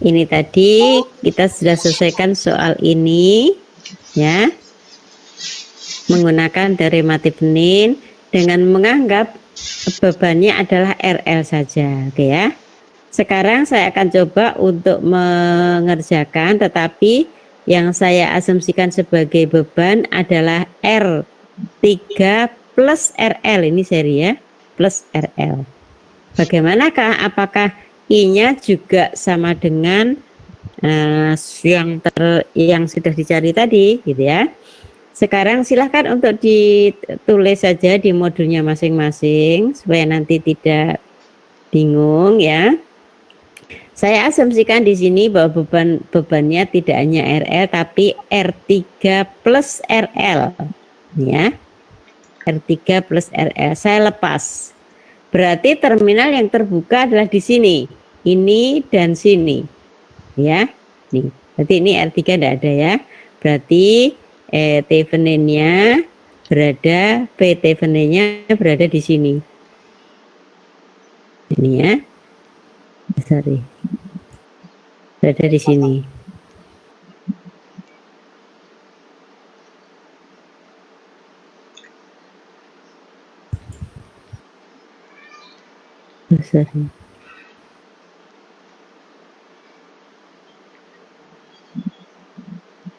ini tadi kita sudah selesaikan soal ini ya, menggunakan teorema Thevenin dengan menganggap bebannya adalah RL saja. Oke ya. Sekarang saya akan coba untuk mengerjakan, tetapi yang saya asumsikan sebagai beban adalah R3 plus RL, ini seri ya, plus RL. Bagaimanakah? Apakah I-nya juga sama dengan yang sudah dicari tadi, gitu ya. Sekarang silahkan untuk ditulis saja di modulnya masing-masing supaya nanti tidak bingung ya. Saya asumsikan di sini bahwa bebannya tidak hanya RL tapi R3 plus RL ya. R3 plus RL saya lepas. Berarti terminal yang terbuka adalah di sini. Ini dan sini. Ya. Nih. Berarti ini R3 tidak ada ya. Berarti Theveninnya berada, P Theveninnya berada di sini. Ini ya. Sorry. Berada di sini. Sorry.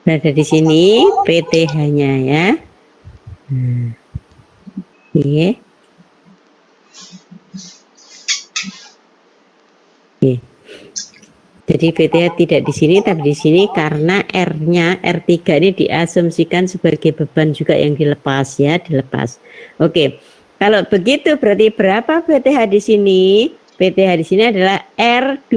Berada di sini PTH-nya ya. Oke. Oke. Jadi PTH tidak di sini tapi di sini karena R-nya R3 ini diasumsikan sebagai beban juga yang dilepas ya, dilepas. Oke. Kalau begitu berarti berapa PTH di sini? PTH di sini adalah R2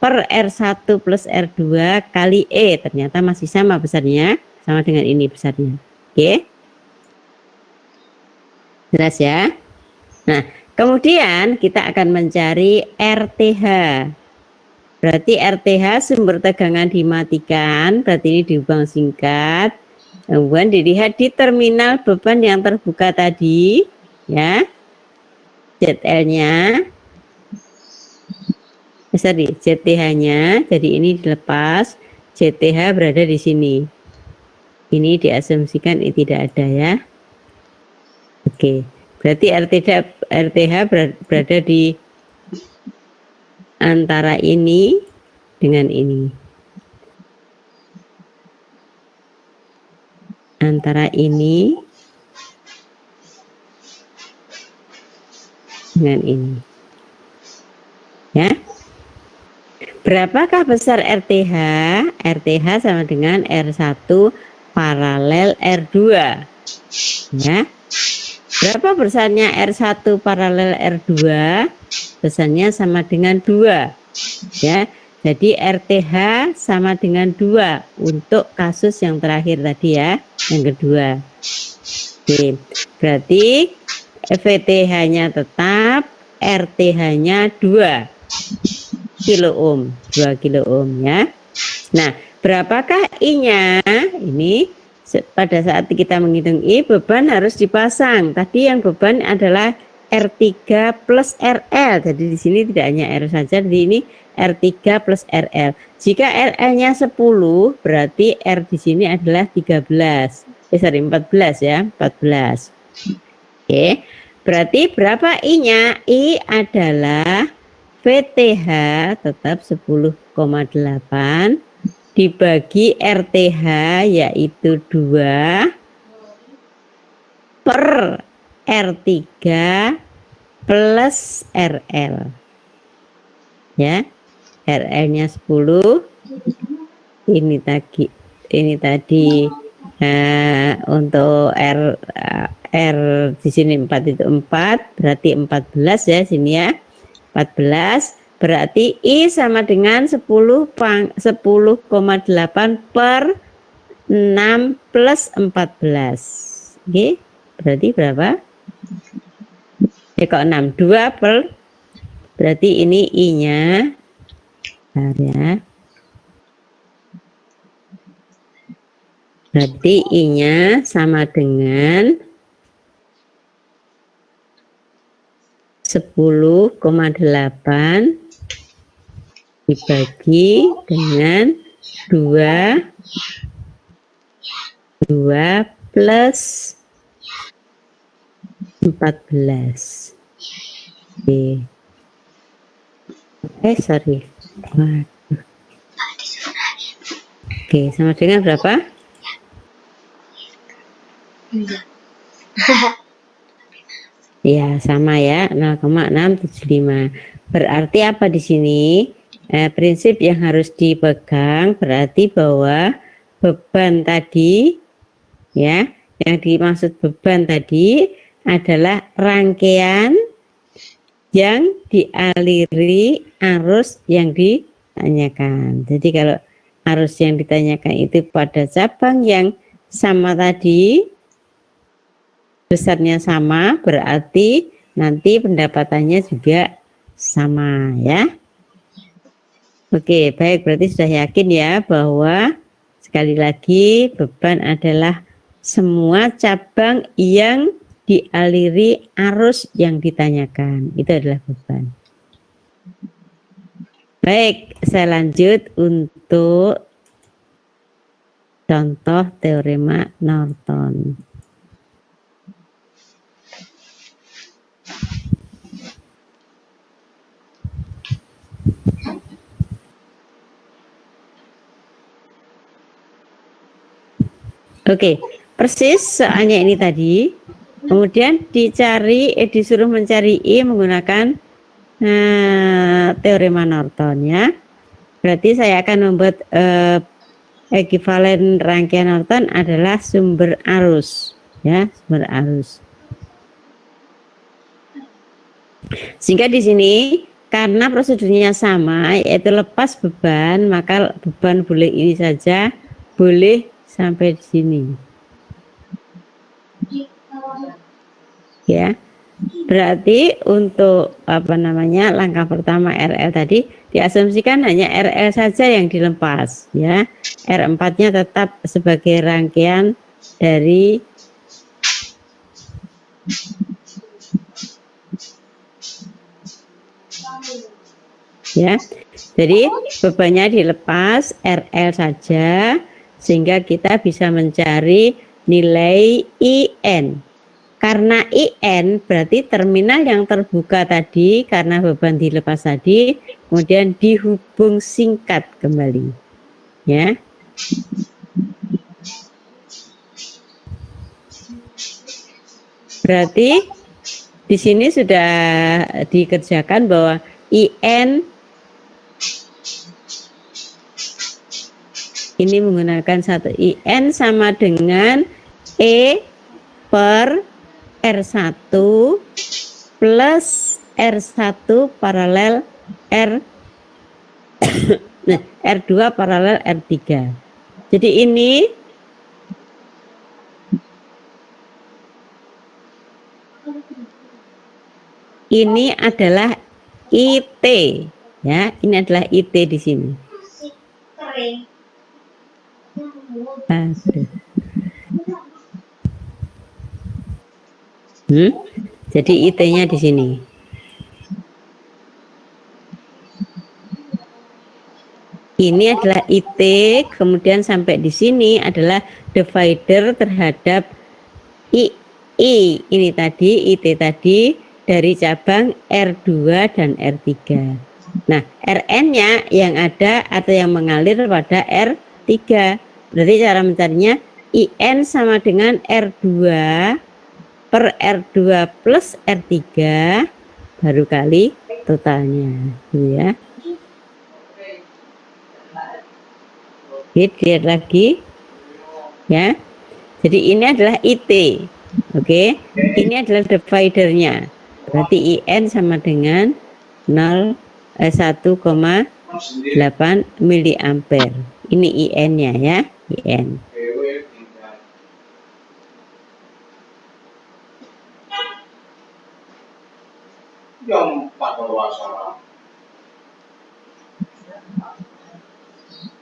per R1 plus R2 kali E, ternyata masih sama besarnya, sama dengan ini besarnya. Oke. Jelas ya? Nah, kemudian kita akan mencari RTH. Berarti RTH sumber tegangan dimatikan, berarti ini diubang singkat. Kemudian dilihat di terminal beban yang terbuka tadi, ya, ZL-nya, sorry, ZTH-nya, jadi ini dilepas, ZTH berada di sini. Ini diasumsikan ini tidak ada ya. Oke, berarti RTH berada di antara ini dengan ini. Antara ini dengan ini. Ya. Berapakah besar RTH? RTH sama dengan R1 paralel R2. Ya. Berapa besarnya R1 paralel R2? Besarnya sama dengan 2. Ya. Jadi RTH sama dengan 2 untuk kasus yang terakhir tadi ya, yang kedua. Oke. Berarti VTH-nya tetap, RTH-nya 2 kilo ohm, 2 kilo ohm ya. Nah, berapakah I-nya? Ini pada saat kita menghitung I, beban harus dipasang. Tadi yang beban adalah R3 plus RL. Jadi di sini tidak hanya R saja, di ini R3 plus RL. Jika RL-nya 10, berarti R di sini adalah 13. 14 ya, 14. Oke. Berarti berapa I-nya? I adalah VTH tetap 10,8 dibagi RTH yaitu 2 per R3 plus RL. Ya. RL-nya 10. Ini tadi untuk R di sini 4 itu 4, berarti 14 ya sini ya. 14 berarti I sama dengan 10,8 per 6 plus 14. Oke, berarti berapa? Kok 6? 2 per, berarti ini I-nya ya. Berarti I-nya sama dengan 10,8 dibagi dengan 2 plus 14. Oke. Sorry. Oke, sama dengan berapa? Ya, sama ya, 0,675. Berarti apa di sini? Prinsip yang harus dipegang berarti bahwa beban tadi ya, yang dimaksud beban tadi adalah rangkaian yang dialiri arus yang ditanyakan. Jadi kalau arus yang ditanyakan itu pada cabang yang sama tadi, besarnya sama, berarti nanti pendapatannya juga sama ya. Oke, baik, berarti sudah yakin ya bahwa sekali lagi beban adalah semua cabang yang dialiri arus yang ditanyakan. Itu adalah beban. Baik, saya lanjut untuk contoh teorema Norton. Oke, persis soalnya ini tadi. Kemudian disuruh mencari I menggunakan teorema Norton ya. Berarti saya akan membuat ekuivalen rangkaian Norton adalah sumber arus ya, sumber arus. Sehingga di sini karena prosedurnya sama yaitu lepas beban, maka beban boleh ini saja, boleh sampai di sini. Ya. Berarti untuk langkah pertama RL tadi diasumsikan hanya RL saja yang dilepas ya. R4-nya tetap sebagai rangkaian dari ya. Jadi bebannya dilepas RL saja sehingga kita bisa mencari nilai IN. Karena IN berarti terminal yang terbuka tadi karena beban dilepas tadi kemudian dihubung singkat kembali. Ya. Berarti di sini sudah dikerjakan bahwa IN ini menggunakan satu IN sama dengan E per R1 plus R1 paralel R R2 paralel R3. Jadi ini adalah IT ya, ini adalah IT di sini. Jadi IT-nya di sini. Ini adalah IT, kemudian sampai di sini adalah divider terhadap I ini tadi, IT tadi dari cabang R2 dan R3. Nah, Rn-nya yang ada atau yang mengalir pada R3. Berarti cara mencarinya IN sama dengan R2 per R2 plus R3 baru kali totalnya, gitu ya. Lihat lagi ya. Jadi ini adalah IT. Oke. Ini adalah dividernya. Berarti IN sama dengan 1,8 miliampere. Ini IN-nya ya, IN.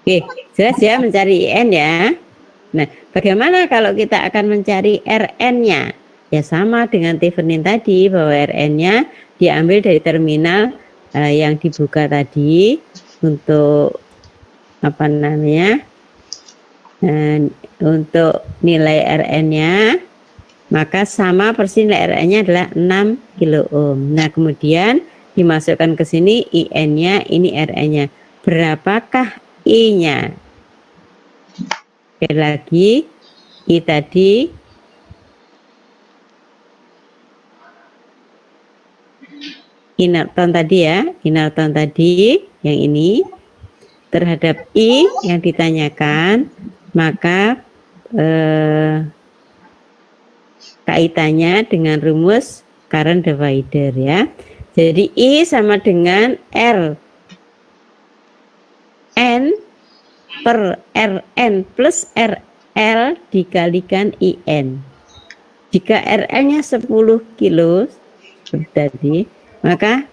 Oke, jelas ya mencari IN ya. Nah, bagaimana kalau kita akan mencari Rn-nya? Ya sama dengan Thevenin tadi, bahwa Rn-nya diambil dari terminal yang dibuka tadi untuk apa namanya? Untuk nilai Rn-nya, maka sama persis nilai Rn-nya adalah 6 kilo ohm. Nah, kemudian dimasukkan ke sini IN-nya, ini Rn-nya. Berapakah I-nya? Sekali lagi, I tadi Inerton tadi ya, Inerton tadi yang ini terhadap I yang ditanyakan, maka kaitannya dengan rumus current divider ya. Jadi I sama dengan R N per Rn plus RL dikalikan IN. Jika RL-nya 10 kilo seperti tadi, maka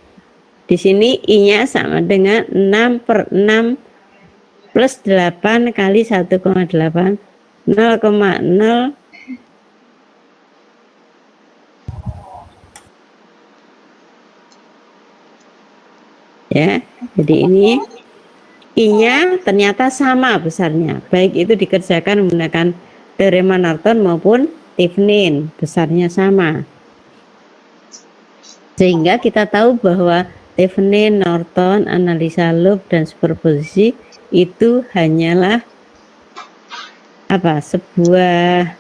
di sini I-nya sama dengan 6 per 6 plus 8 kali 1,8 0,0 ya. Jadi ini I-nya ternyata sama besarnya, baik itu dikerjakan menggunakan teorema Norton maupun Thevenin, besarnya sama. Sehingga kita tahu bahwa Thevenin, Norton, analisa loop dan superposisi itu hanyalah apa? Sebuah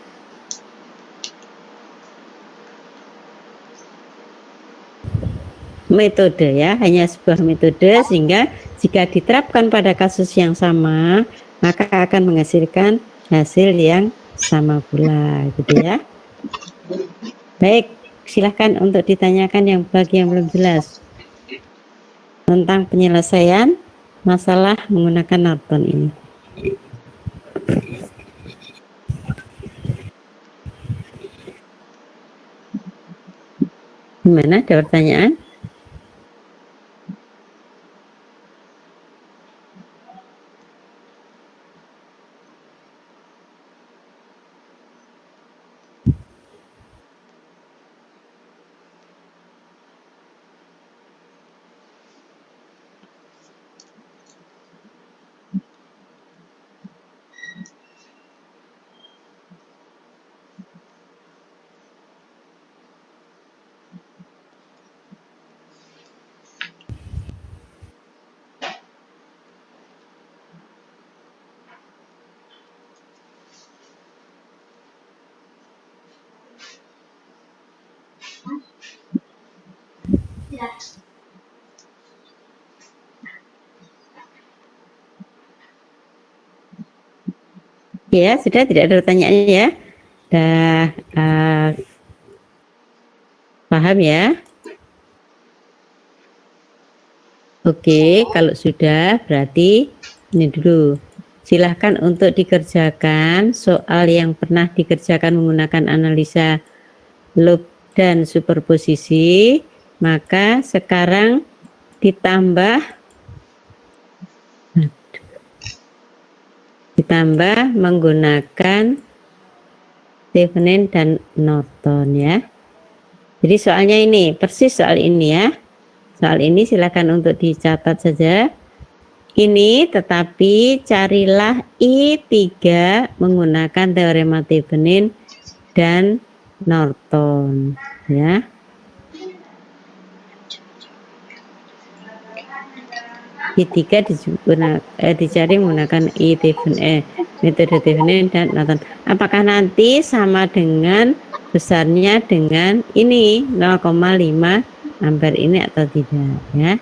metode ya, hanya sebuah metode, sehingga jika diterapkan pada kasus yang sama maka akan menghasilkan hasil yang sama pula, gitu ya. Baik, silahkan untuk ditanyakan yang bagi yang belum jelas tentang penyelesaian masalah menggunakan Norton ini. Gimana, ada pertanyaan? Ya, sudah tidak ada pertanyaannya ya. Dah paham ya? Oke, kalau sudah berarti ini dulu. Silahkan untuk dikerjakan soal yang pernah dikerjakan menggunakan analisa loop dan superposisi. Maka sekarang ditambah menggunakan Thevenin dan Norton ya. Jadi soalnya ini persis soal ini ya. Soal ini silakan untuk dicatat saja. Ini tetapi carilah I3 menggunakan teorema Thevenin dan Norton ya. I3 dicari menggunakan metode Thevenin dan Norton. Apakah nanti sama dengan besarnya dengan ini 0,5 ampere ini atau tidak ya?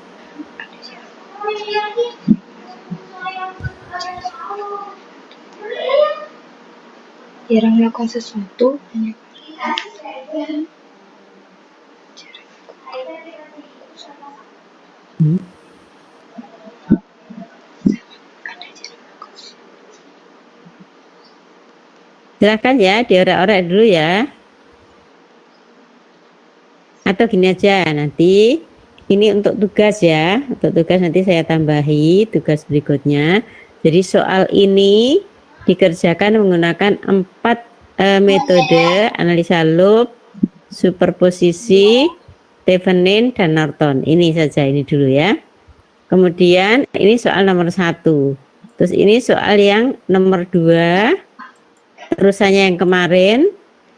Jarang melakukan sesuatu hanya Silakan ya diorek-orek dulu ya. Atau gini aja, nanti ini untuk tugas ya, untuk tugas nanti saya tambahi tugas berikutnya. Jadi soal ini dikerjakan menggunakan 4 metode analisa loop, superposisi, Thevenin dan Norton. Ini saja, ini dulu ya. Kemudian ini soal nomor 1. Terus ini soal yang nomor 2, terusannya yang kemarin.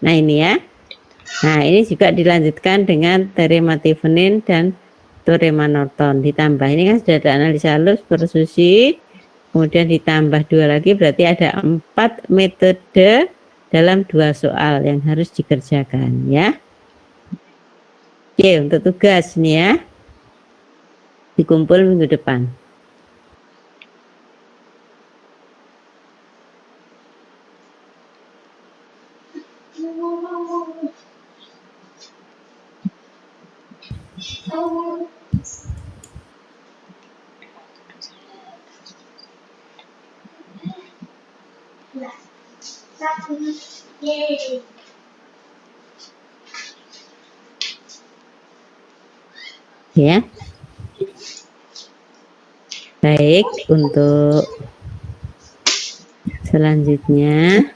Nah ini ya. Nah ini juga dilanjutkan dengan teorema Thevenin dan teorema Norton. Ditambah ini kan sudah ada analisa loop, superposisi, kemudian ditambah 2 lagi, berarti ada 4 metode dalam 2 soal yang harus dikerjakan ya. Oke, untuk tugas nih ya, dikumpul minggu depan. Ya. Baik, untuk selanjutnya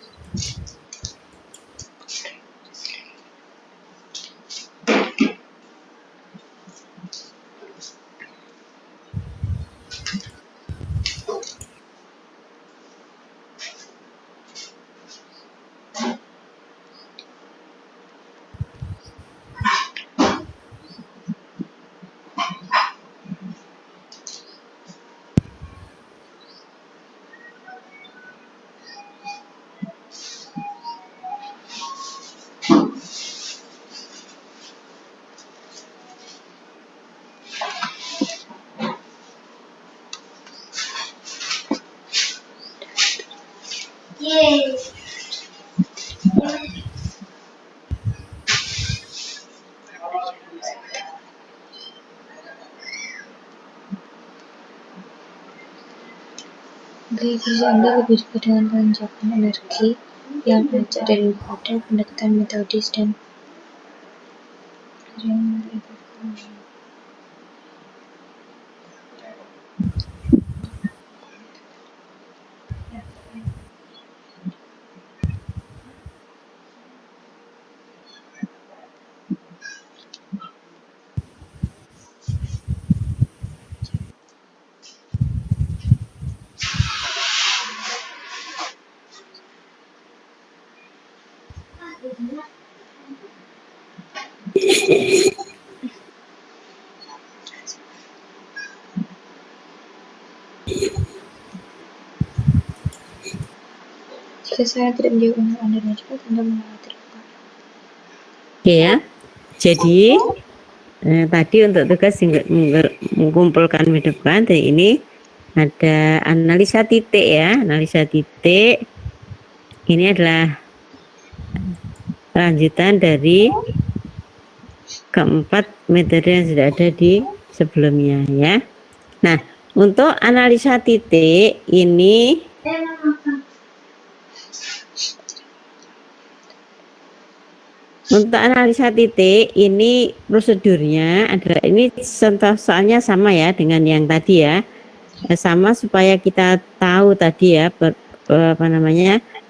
gaya kerja Anda lebih dekat dengan penunjakan energi yang ajak daripada pendekatan metodis dan jika saya tidak menjawab email Anda dengan cepat, Anda mengkhawatirkan. oke ya. Jadi tadi untuk tugas mengumpulkan midpoint, ini ada analisa titik ya. Analisa titik ini adalah lanjutan dari keempat metode yang sudah ada di sebelumnya ya. Nah, untuk analisa titik ini prosedurnya adalah ini soalnya sama ya dengan yang tadi ya. Sama supaya kita tahu tadi ya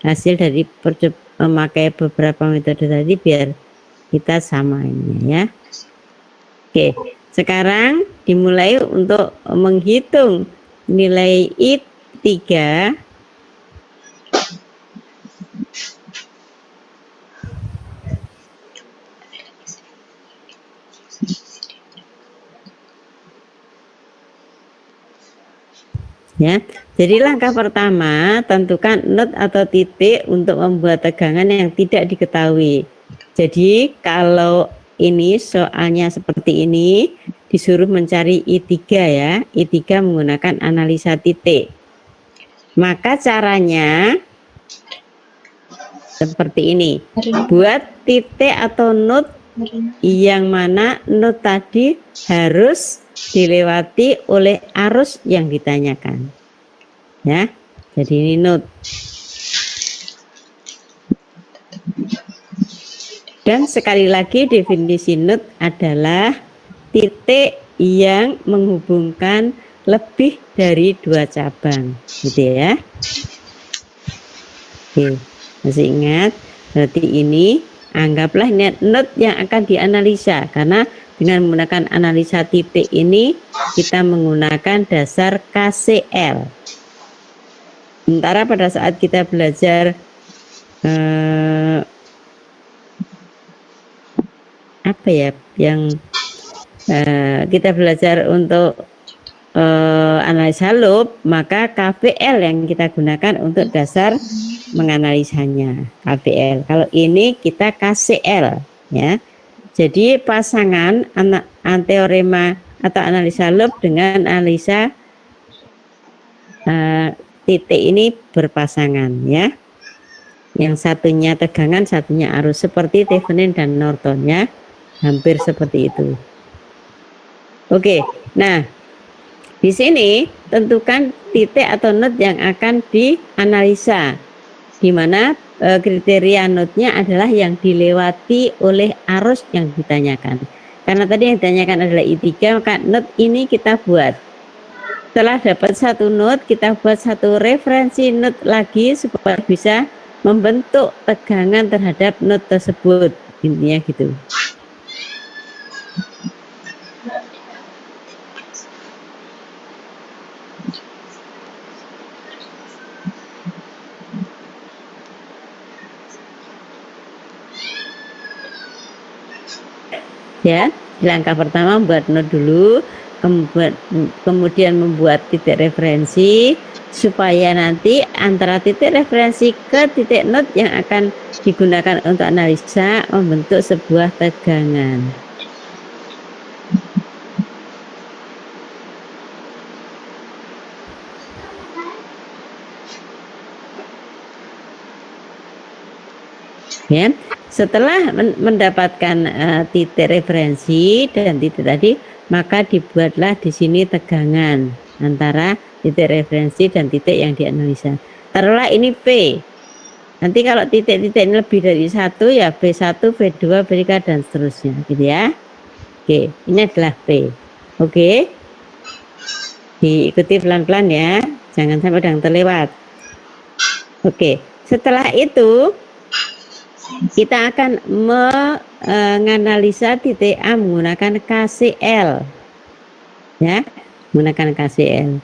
hasil dari memakai beberapa metode tadi biar kita samain ya. Oke, sekarang dimulai untuk menghitung nilai I3. Ya, jadi langkah pertama tentukan node atau titik untuk membuat tegangan yang tidak diketahui. Jadi kalau ini soalnya seperti ini, disuruh mencari I3 ya, I3 menggunakan analisa titik. Maka caranya seperti ini, buat titik atau node yang mana node tadi harus dilewati oleh arus yang ditanyakan ya. Jadi ini node, dan sekali lagi definisi node adalah titik yang menghubungkan lebih dari 2 cabang gitu ya. Oke, masih ingat? Berarti ini anggaplah node yang akan dianalisa, karena dengan menggunakan analisa titik ini kita menggunakan dasar KCL. Sementara pada saat kita belajar apa ya yang kita belajar untuk analisa loop, maka KVL yang kita gunakan untuk dasar menganalisanya, KVL. Kalau ini kita KCL ya. Jadi pasangan teorema atau analisa loop dengan analisa titik ini berpasangan ya. Yang satunya tegangan, satunya arus, seperti Thevenin dan Norton ya. Hampir seperti itu. Oke, nah di sini tentukan titik atau node yang akan dianalisa, di mana kriteria node-nya adalah yang dilewati oleh arus yang ditanyakan. Karena tadi yang ditanyakan adalah I3, maka node ini kita buat. Setelah dapat satu node, kita buat satu referensi node lagi supaya bisa membentuk tegangan terhadap node tersebut. Intinya gitu. Ya, langkah pertama membuat node dulu, kemudian membuat titik referensi supaya nanti antara titik referensi ke titik node yang akan digunakan untuk analisa membentuk sebuah tegangan. Ya, setelah mendapatkan titik referensi dan titik tadi, maka dibuatlah di sini tegangan antara titik referensi dan titik yang dianalisa. Taruhlah ini P. Nanti kalau titik-titik ini lebih dari 1 ya B1, B2, B3 dan seterusnya gitu ya. Oke, ini adalah P. Oke. Diikuti pelan-pelan ya, jangan sampai ada yang terlewat. Oke, setelah itu kita akan menganalisa titik A menggunakan KCL ya, menggunakan KCL.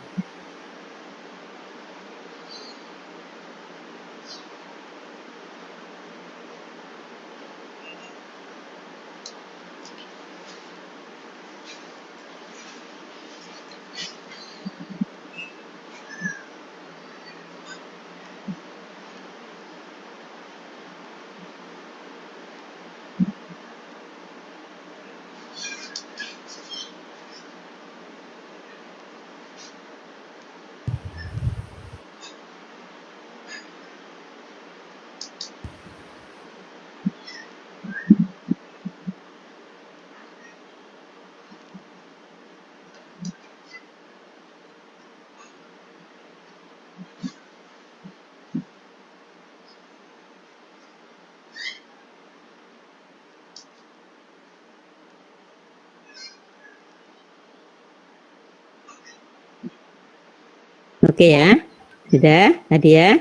Oke ya, sudah tadi ya.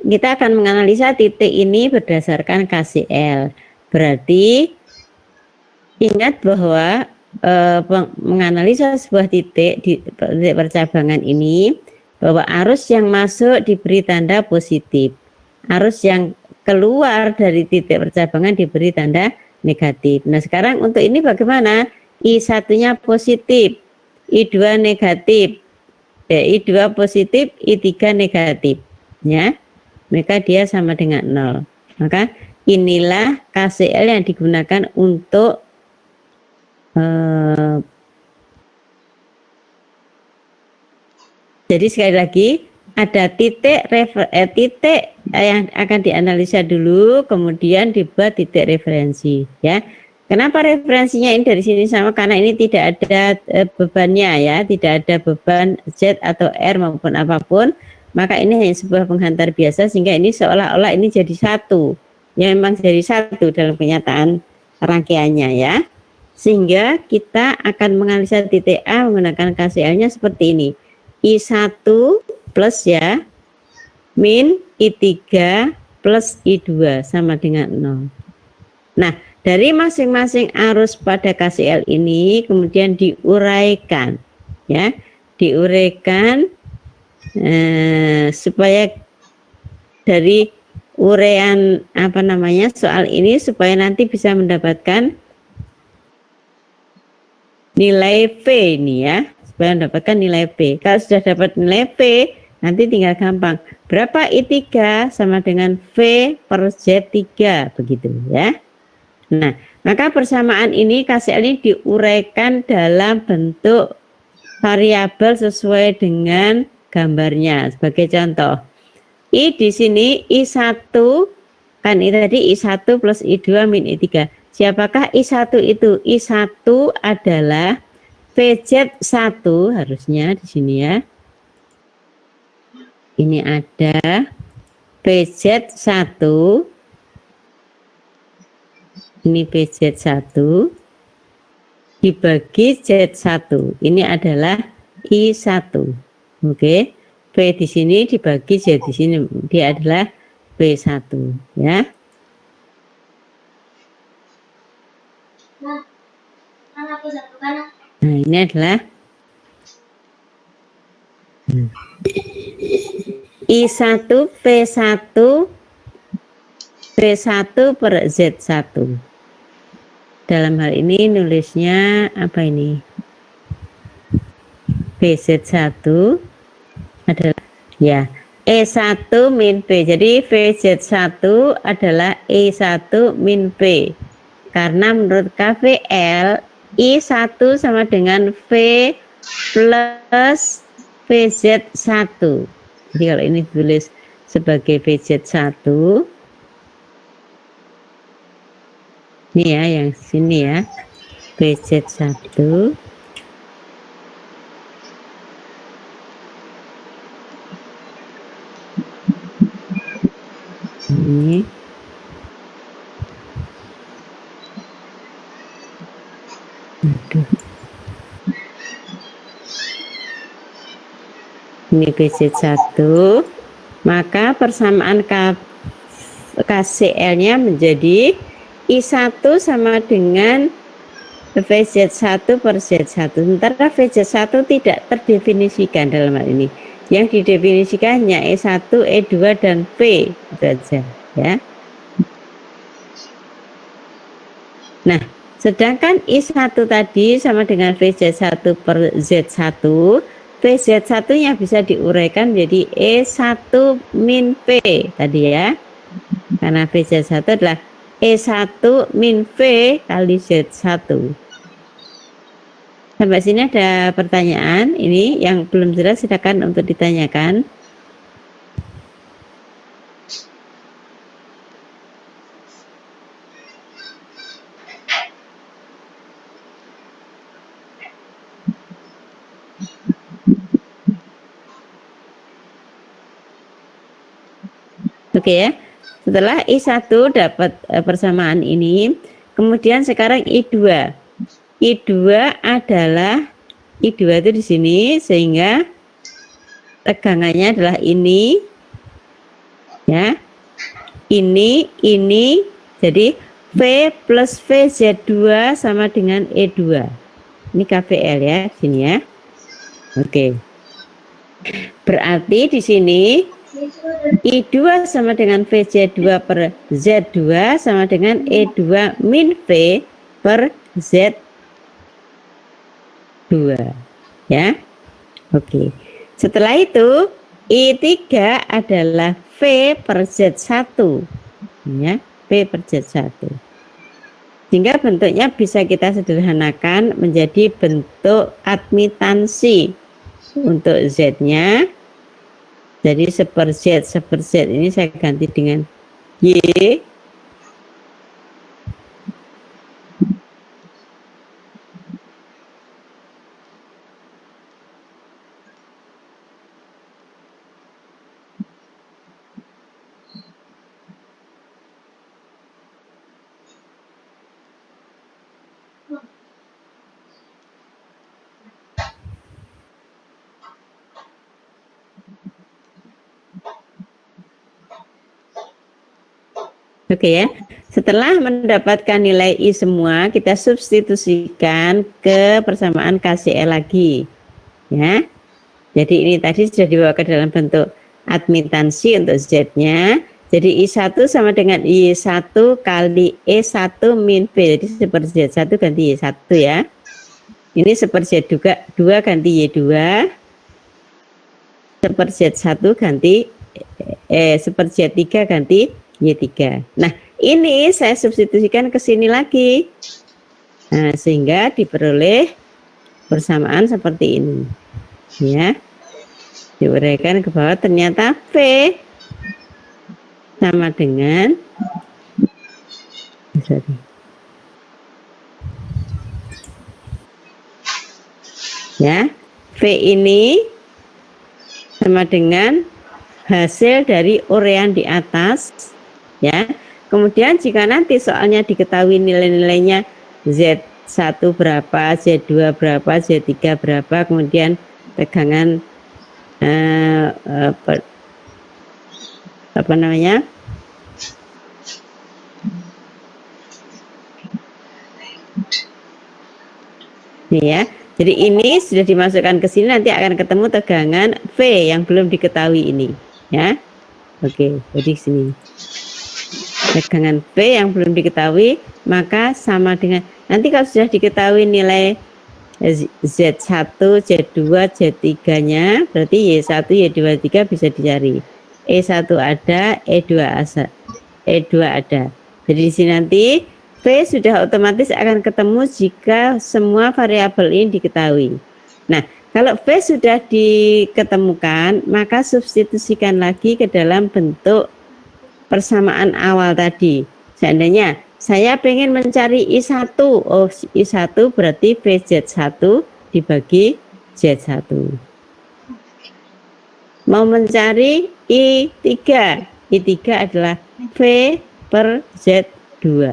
Kita akan menganalisa titik ini berdasarkan KCL. Berarti ingat bahwa menganalisa sebuah titik di titik percabangan ini, bahwa arus yang masuk diberi tanda positif, arus yang keluar dari titik percabangan diberi tanda negatif. Nah sekarang untuk ini bagaimana? I1-nya positif, I2 negatif, I2 positif, I3 negatif, ya. Maka dia sama dengan 0. Maka inilah KCL yang digunakan untuk jadi sekali lagi ada titik yang akan dianalisa dulu, kemudian dibuat titik referensi, ya. Kenapa referensinya ini dari sini sama? Karena ini tidak ada bebannya, ya, tidak ada beban Z atau R maupun apapun. Maka ini hanya sebuah penghantar biasa, sehingga ini seolah-olah ini jadi satu, ya, memang jadi satu dalam kenyataan rangkaiannya, ya. Sehingga kita akan menganalisa titik A menggunakan KCL-nya seperti ini. I1 plus, ya, min I3 plus I2 sama dengan 0. Nah, dari masing-masing arus pada KCL ini kemudian diuraikan, ya, diuraikan supaya dari uraian soal ini supaya nanti bisa mendapatkan nilai V ini, ya, supaya mendapatkan nilai V. Kalau sudah dapat nilai V, nanti tinggal gampang. Berapa I3 sama dengan V per Z3, begitu, ya. Nah, maka persamaan ini KCL ini diuraikan dalam bentuk variabel sesuai dengan gambarnya. Sebagai contoh, I di sini I1 kan ini tadi I1 plus I2 min I3. Siapakah I1 itu? I1 adalah VZ1 harusnya di sini, ya. Ini ada VZ1. Ini VZ1 dibagi Z1. Ini adalah I1. Oke. V di sini dibagi Z di sini, dia adalah V1, ya. Nah, ini adalah I1 V1 V1 per Z1. Dalam hal ini nulisnya apa ini? VZ1 adalah, ya, E1 min P. Jadi VZ1 adalah E1 min P. Karena menurut KVL I1 sama dengan V plus VZ1. Jadi kalau ini ditulis sebagai VZ1, ini ya, yang sini ya, VZ1 ini ini VZ1, maka persamaan KCL-nya menjadi I1 sama dengan VZ1 per Z1. Sementara VZ1 tidak terdefinisikan dalam hal ini. Yang didefinisikan hanya E1, E2, dan P saja, ya. Nah, sedangkan I1 tadi sama dengan VZ1 per Z1, VZ1-nya bisa diuraikan menjadi E1 min P tadi, ya. Karena VZ1 adalah E1 min V kali Z1. Sampai sini ada pertanyaan? Ini yang belum jelas silakan untuk ditanyakan. Oke, ya. Setelah I1 dapat persamaan ini, kemudian sekarang I2. I2 adalah I2 itu di sini, sehingga tegangannya adalah ini, ya. Ini, jadi V plus VZ2 sama dengan E2. Ini KVL ya, sini ya. Oke. Berarti di sini I2 sama dengan VZ2 per Z2 sama dengan E2 min V per Z2. Ya. Oke. Setelah itu I3 adalah V per Z1. Ya, V per Z1. Sehingga bentuknya bisa kita sederhanakan menjadi bentuk admitansi untuk Z-nya. Jadi seper Z ini saya ganti dengan Y. Oke ya. Setelah mendapatkan nilai I semua, kita substitusikan ke persamaan KCL lagi. Ya. Jadi ini tadi sudah dibawa ke dalam bentuk admitansi untuk Z-nya. Jadi I1 sama dengan Y1 kali E1 min V. Jadi seperti Z1 ganti Y1 ya. Ini seperti Z2 ganti Y2. Seperti Z1 ganti seperti Z3 ganti Y3. Nah, ini saya substitusikan ke sini lagi. Nah, sehingga diperoleh persamaan seperti ini. Ya. Diuraikan ke bawah, ternyata V sama dengan ya, V ini sama dengan hasil dari uraian di atas. Ya, kemudian jika nanti soalnya diketahui nilai-nilainya Z1 berapa, Z2 berapa, Z3 berapa, kemudian tegangan apa namanya, ini ya. Jadi ini sudah dimasukkan ke sini, nanti akan ketemu tegangan V yang belum diketahui ini, ya. Oke, jadi sini. Tegangan V yang belum diketahui, maka sama dengan nanti kalau sudah diketahui nilai Z1, Z2, Z3-nya, berarti Y1, Y2, Y3 bisa dicari. E1 ada, E2 ada. Jadi di sini nanti V sudah otomatis akan ketemu jika semua variabel ini diketahui. Nah, kalau V sudah diketemukan, maka substitusikan lagi ke dalam bentuk persamaan awal tadi. Seandainya saya pengen mencari I1, oh I1 berarti VZ1 dibagi Z1. Mau mencari I3, I3 adalah V per Z2.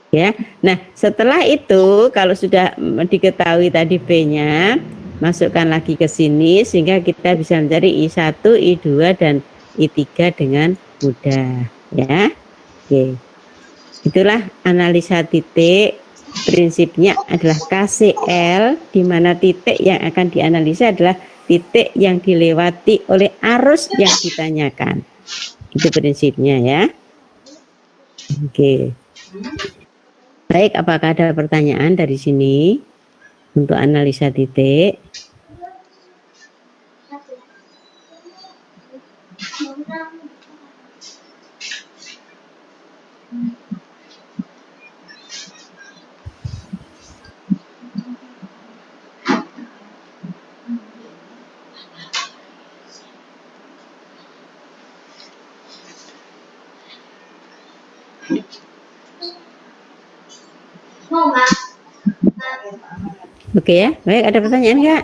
Ya, nah setelah itu kalau sudah diketahui tadi V-nya, masukkan lagi ke sini sehingga kita bisa mencari I1, I2 dan I3 dengan mudah, ya. Oke. Itulah analisa titik. Prinsipnya adalah KCL, di mana titik yang akan dianalisa adalah titik yang dilewati oleh arus yang ditanyakan. Itu prinsipnya ya. Oke. Baik, apakah ada pertanyaan dari sini untuk analisa titik? Oke ya, baik, ada pertanyaan enggak?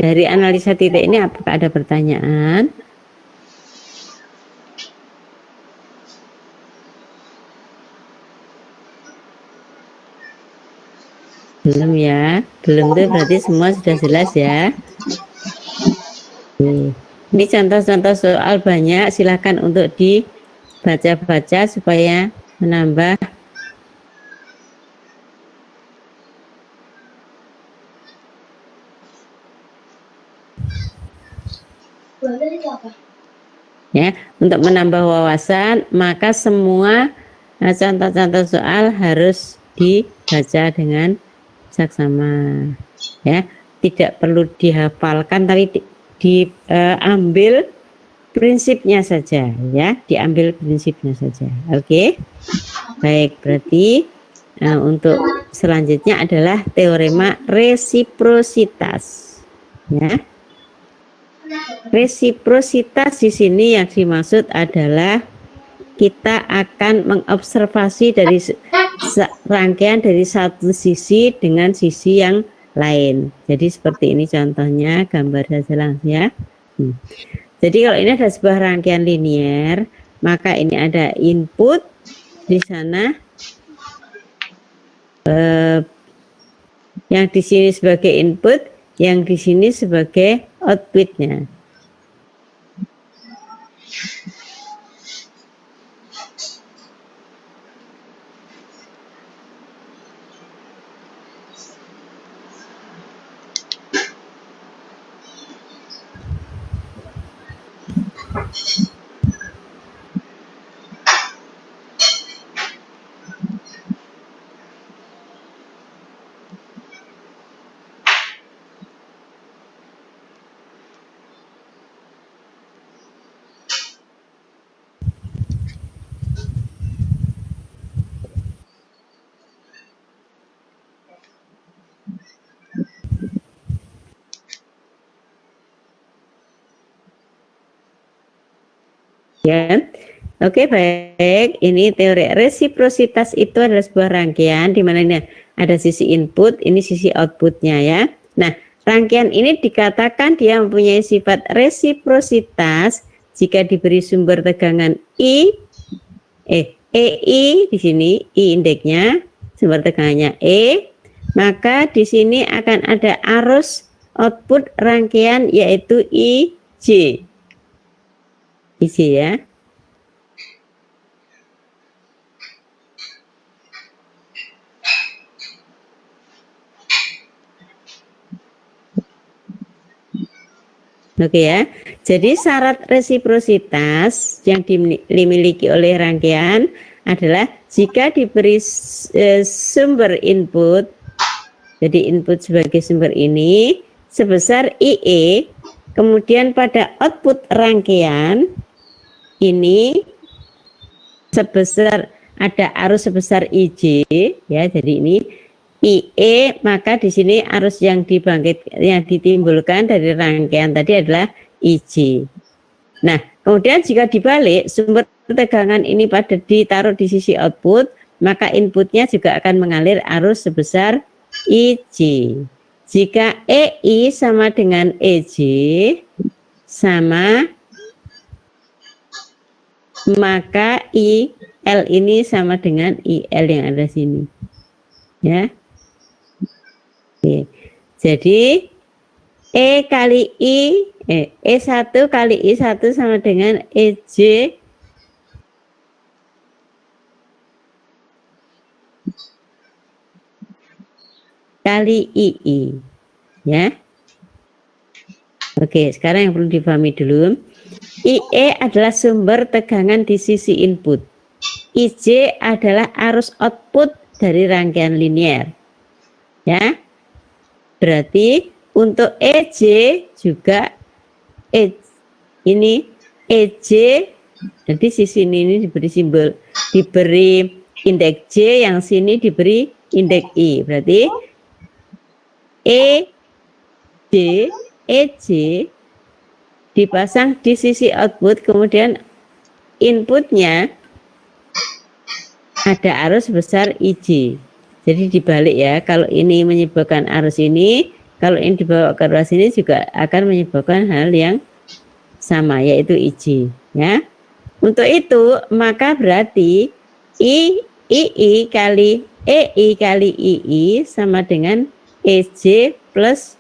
dari analisa titik ini apakah ada pertanyaan? Belum ya? Belum tuh berarti semua sudah jelas ya. Ini contoh-contoh soal banyak, silakan untuk dibaca-baca supaya menambah. Ya, untuk menambah wawasan, maka semua contoh-contoh soal harus dibaca dengan saksama. Ya, tidak perlu dihafalkan, tapi diambil prinsipnya saja, ya, diambil prinsipnya saja. Oke, baik, berarti untuk selanjutnya adalah teorema resiprositas. Ya. Resiprositas di sini yang dimaksud adalah kita akan mengobservasi dari rangkaian dari satu sisi dengan sisi yang lain. Jadi seperti ini contohnya, gambar saja langsung ya. Jadi kalau ini ada sebuah rangkaian linear, maka ini ada input di sana, yang di sini sebagai input, yang di sini sebagai outputnya. Ya, oke, baik. Ini teori resiprositas itu adalah sebuah rangkaian di mana ini ada sisi input, ini sisi outputnya ya. Nah, rangkaian ini dikatakan dia mempunyai sifat resiprositas jika diberi sumber tegangan EI di sini, I indeksnya, sumber tegangannya E, maka di sini akan ada arus output rangkaian yaitu IJ. Isi ya. Oke ya. Jadi syarat resiprositas yang dimiliki oleh rangkaian adalah jika diberi sumber input, jadi input sebagai sumber ini sebesar IE, kemudian pada output rangkaian ini sebesar ada arus sebesar IJ ya, jadi ini IE, maka di sini arus yang ditimbulkan dari rangkaian tadi adalah IJ. Nah, kemudian jika dibalik sumber tegangan ini ditaruh di sisi output, maka inputnya juga akan mengalir arus sebesar IJ. Jika EI sama dengan EJ sama, maka IL ini sama dengan IL yang ada sini. Ya. Oke. Jadi E1 kali I1 sama dengan EJ kali II. Ya. Oke, sekarang yang perlu dipahami dulu. IE adalah sumber tegangan di sisi input. IJ adalah arus output dari rangkaian linear. Ya. Berarti untuk EJ juga ini EJ, jadi sisi ini diberi simbol, diberi indeks J, yang sini diberi indeks I. Berarti EJ dipasang di sisi output, kemudian inputnya ada arus besar IJ. Jadi dibalik ya, kalau ini menyebabkan arus ini kalau ini dibawa ke ruas ini juga akan menyebabkan hal yang sama, yaitu IJ, ya. Untuk itu maka berarti II kali EI kali II sama dengan EJ plus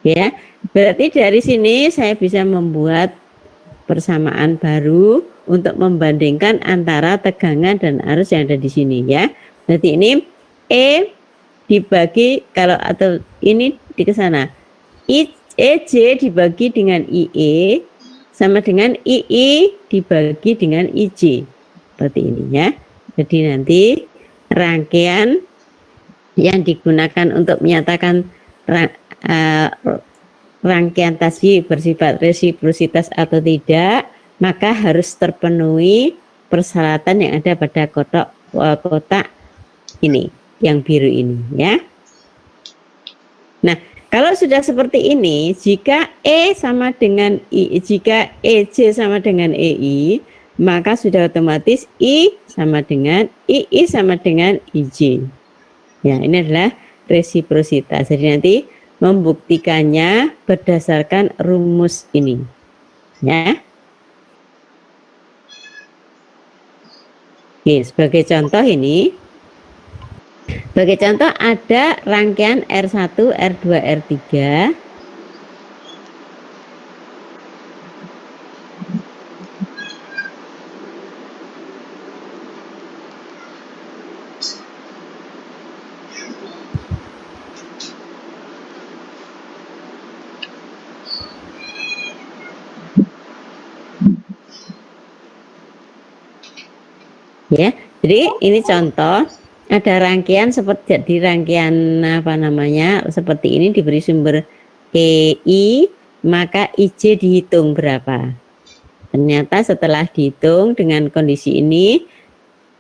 ya. Berarti dari sini saya bisa membuat persamaan baru untuk membandingkan antara tegangan dan arus yang ada di sini, ya. Berarti ini E dibagi kalau atau ini di sana EJ dibagi dengan IE sama dengan II dibagi dengan IJ, seperti ini, ya. Jadi nanti rangkaian yang digunakan untuk menyatakan rangkaian tadi bersifat resiprositas atau tidak, maka harus terpenuhi persyaratan yang ada pada kotak ini, yang biru ini, ya. Nah, kalau sudah seperti ini, jika E sama dengan I, jika EJ sama dengan EI, maka sudah otomatis I sama dengan II sama dengan IJ. Ya, ini adalah resiprositas. Jadi nanti membuktikannya berdasarkan rumus ini, ya. Oke, sebagai contoh ini, sebagai contoh ada rangkaian R1, R2, R3. Ya, jadi ini contoh ada rangkaian seperti di rangkaian apa namanya seperti ini diberi sumber EI, maka IJ dihitung berapa. Ternyata setelah dihitung dengan kondisi ini,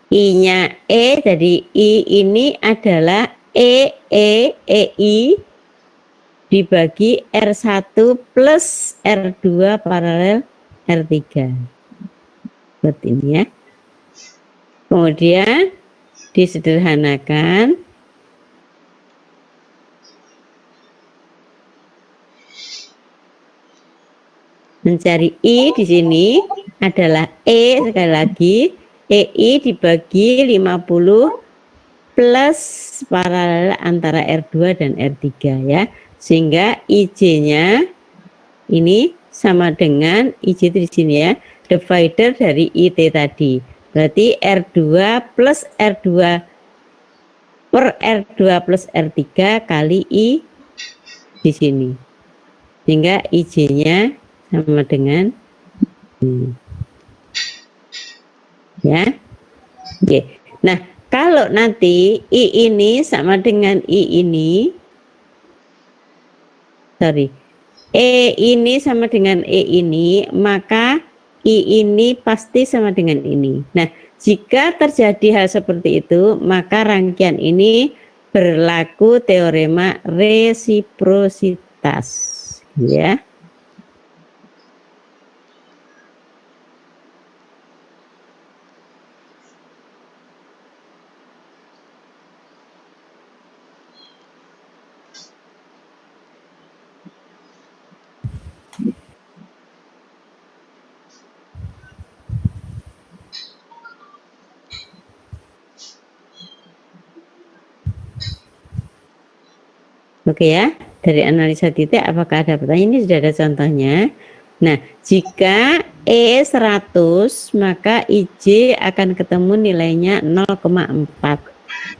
I-nya E, jadi I ini adalah EI dibagi R1 plus R2 paralel R3. Seperti ini, ya. Kemudian disederhanakan mencari I di sini adalah E, sekali lagi EI dibagi 50 plus paralel antara R2 dan R3, ya, sehingga IJ-nya ini sama dengan IJ di sini, ya, divider dari IT tadi, berarti R2 plus R2 per R2 plus R3 kali I di sini, sehingga IJ-nya sama dengan ini, ya. Oke. Nah, kalau nanti I ini sama dengan I ini, sorry, E ini sama dengan E ini, maka I ini pasti sama dengan ini. Nah, jika terjadi hal seperti itu, maka rangkaian ini berlaku teorema resiprositas, ya. Oke, ya, dari analisa titik apakah ada pertanyaan? Ini sudah ada contohnya. Nah, jika E 100, maka IJ akan ketemu nilainya 0,4.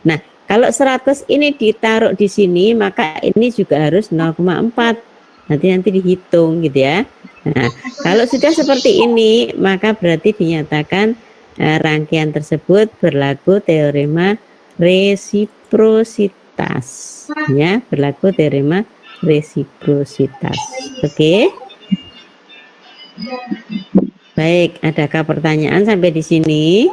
Nah, kalau 100 ini ditaruh di sini, maka ini juga harus 0,4. Nanti dihitung gitu, ya. Nah, kalau sudah seperti ini, maka berarti dinyatakan rangkaian tersebut berlaku teorema resiprositas, ya, berlaku teorema resiprositas. Oke. Baik, adakah pertanyaan sampai di sini?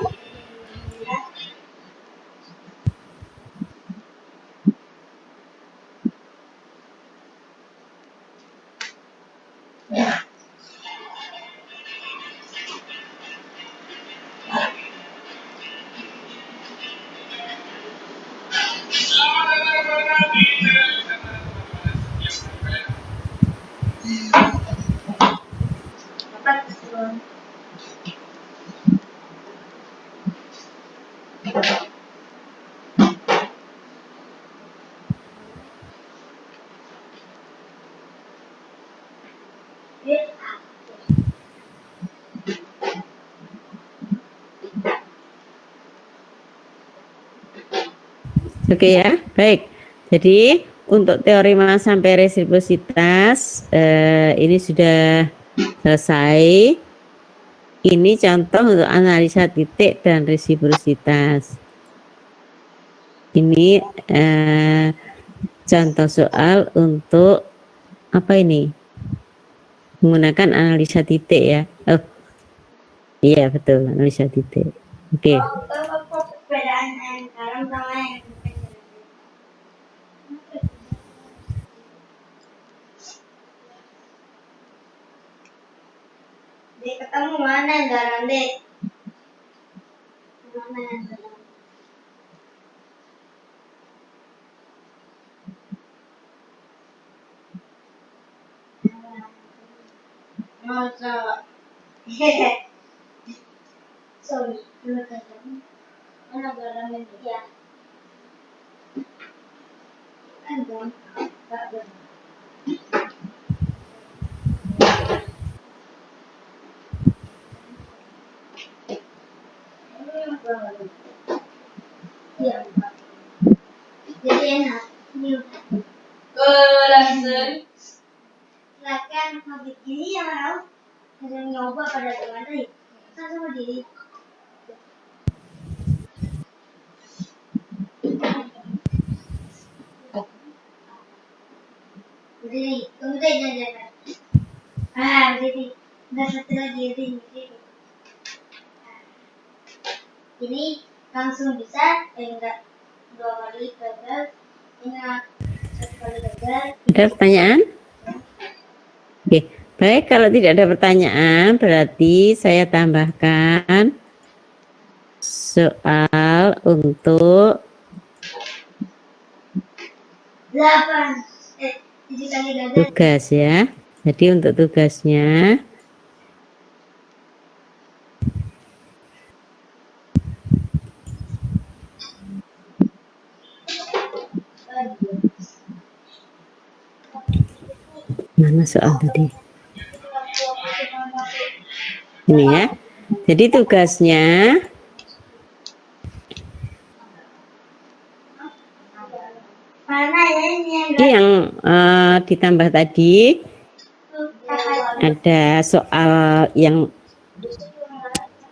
Oke ya, baik. Jadi untuk teori mass sampai resiprositas ini sudah selesai. Ini contoh untuk analisa titik dan resiprositas. Ini contoh soal untuk apa ini? Menggunakan analisa titik ya. Oh, iya betul, analisa titik. Oke. Ketemu mana yang garam deh? Mana yang garam? Masa? Sorry, mana garam? Mana garam ini? Ya. Kan garam, tak garam. Iya. Jadi enak. Langsung. Lakukan habis ini ya mau. Yang nyoba pada teman tadi. Saya sama diri. Diri, tunggu deh jangan. Diri. Nggak satu lagi diri. Ini langsung bisa, enggak 2 kali gagal, ingat 1 kali gagal. Ada pertanyaan? Oke, baik, kalau tidak ada pertanyaan berarti saya tambahkan soal untuk 8 7 kali gagal. tugas ya. Jadi untuk tugasnya mana soal tadi? Ini ya. Jadi tugasnya Mana ya ini yang ditambah tadi ada soal yang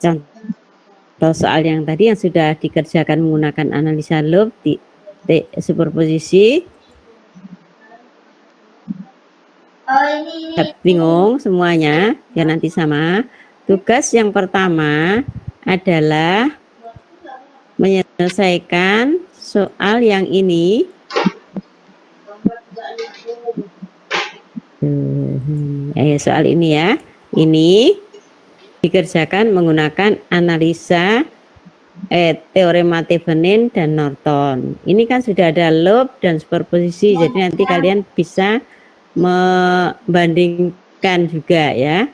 contoh soal yang tadi yang sudah dikerjakan menggunakan analisa loop di superposisi. ini. Bingung semuanya ya, nanti sama. Tugas yang pertama adalah menyelesaikan soal yang ini. Soal ini ya. Ini dikerjakan menggunakan analisa teorema Thevenin dan Norton. Ini kan sudah ada loop dan superposisi, jadi nanti kalian bisa membandingkan juga ya.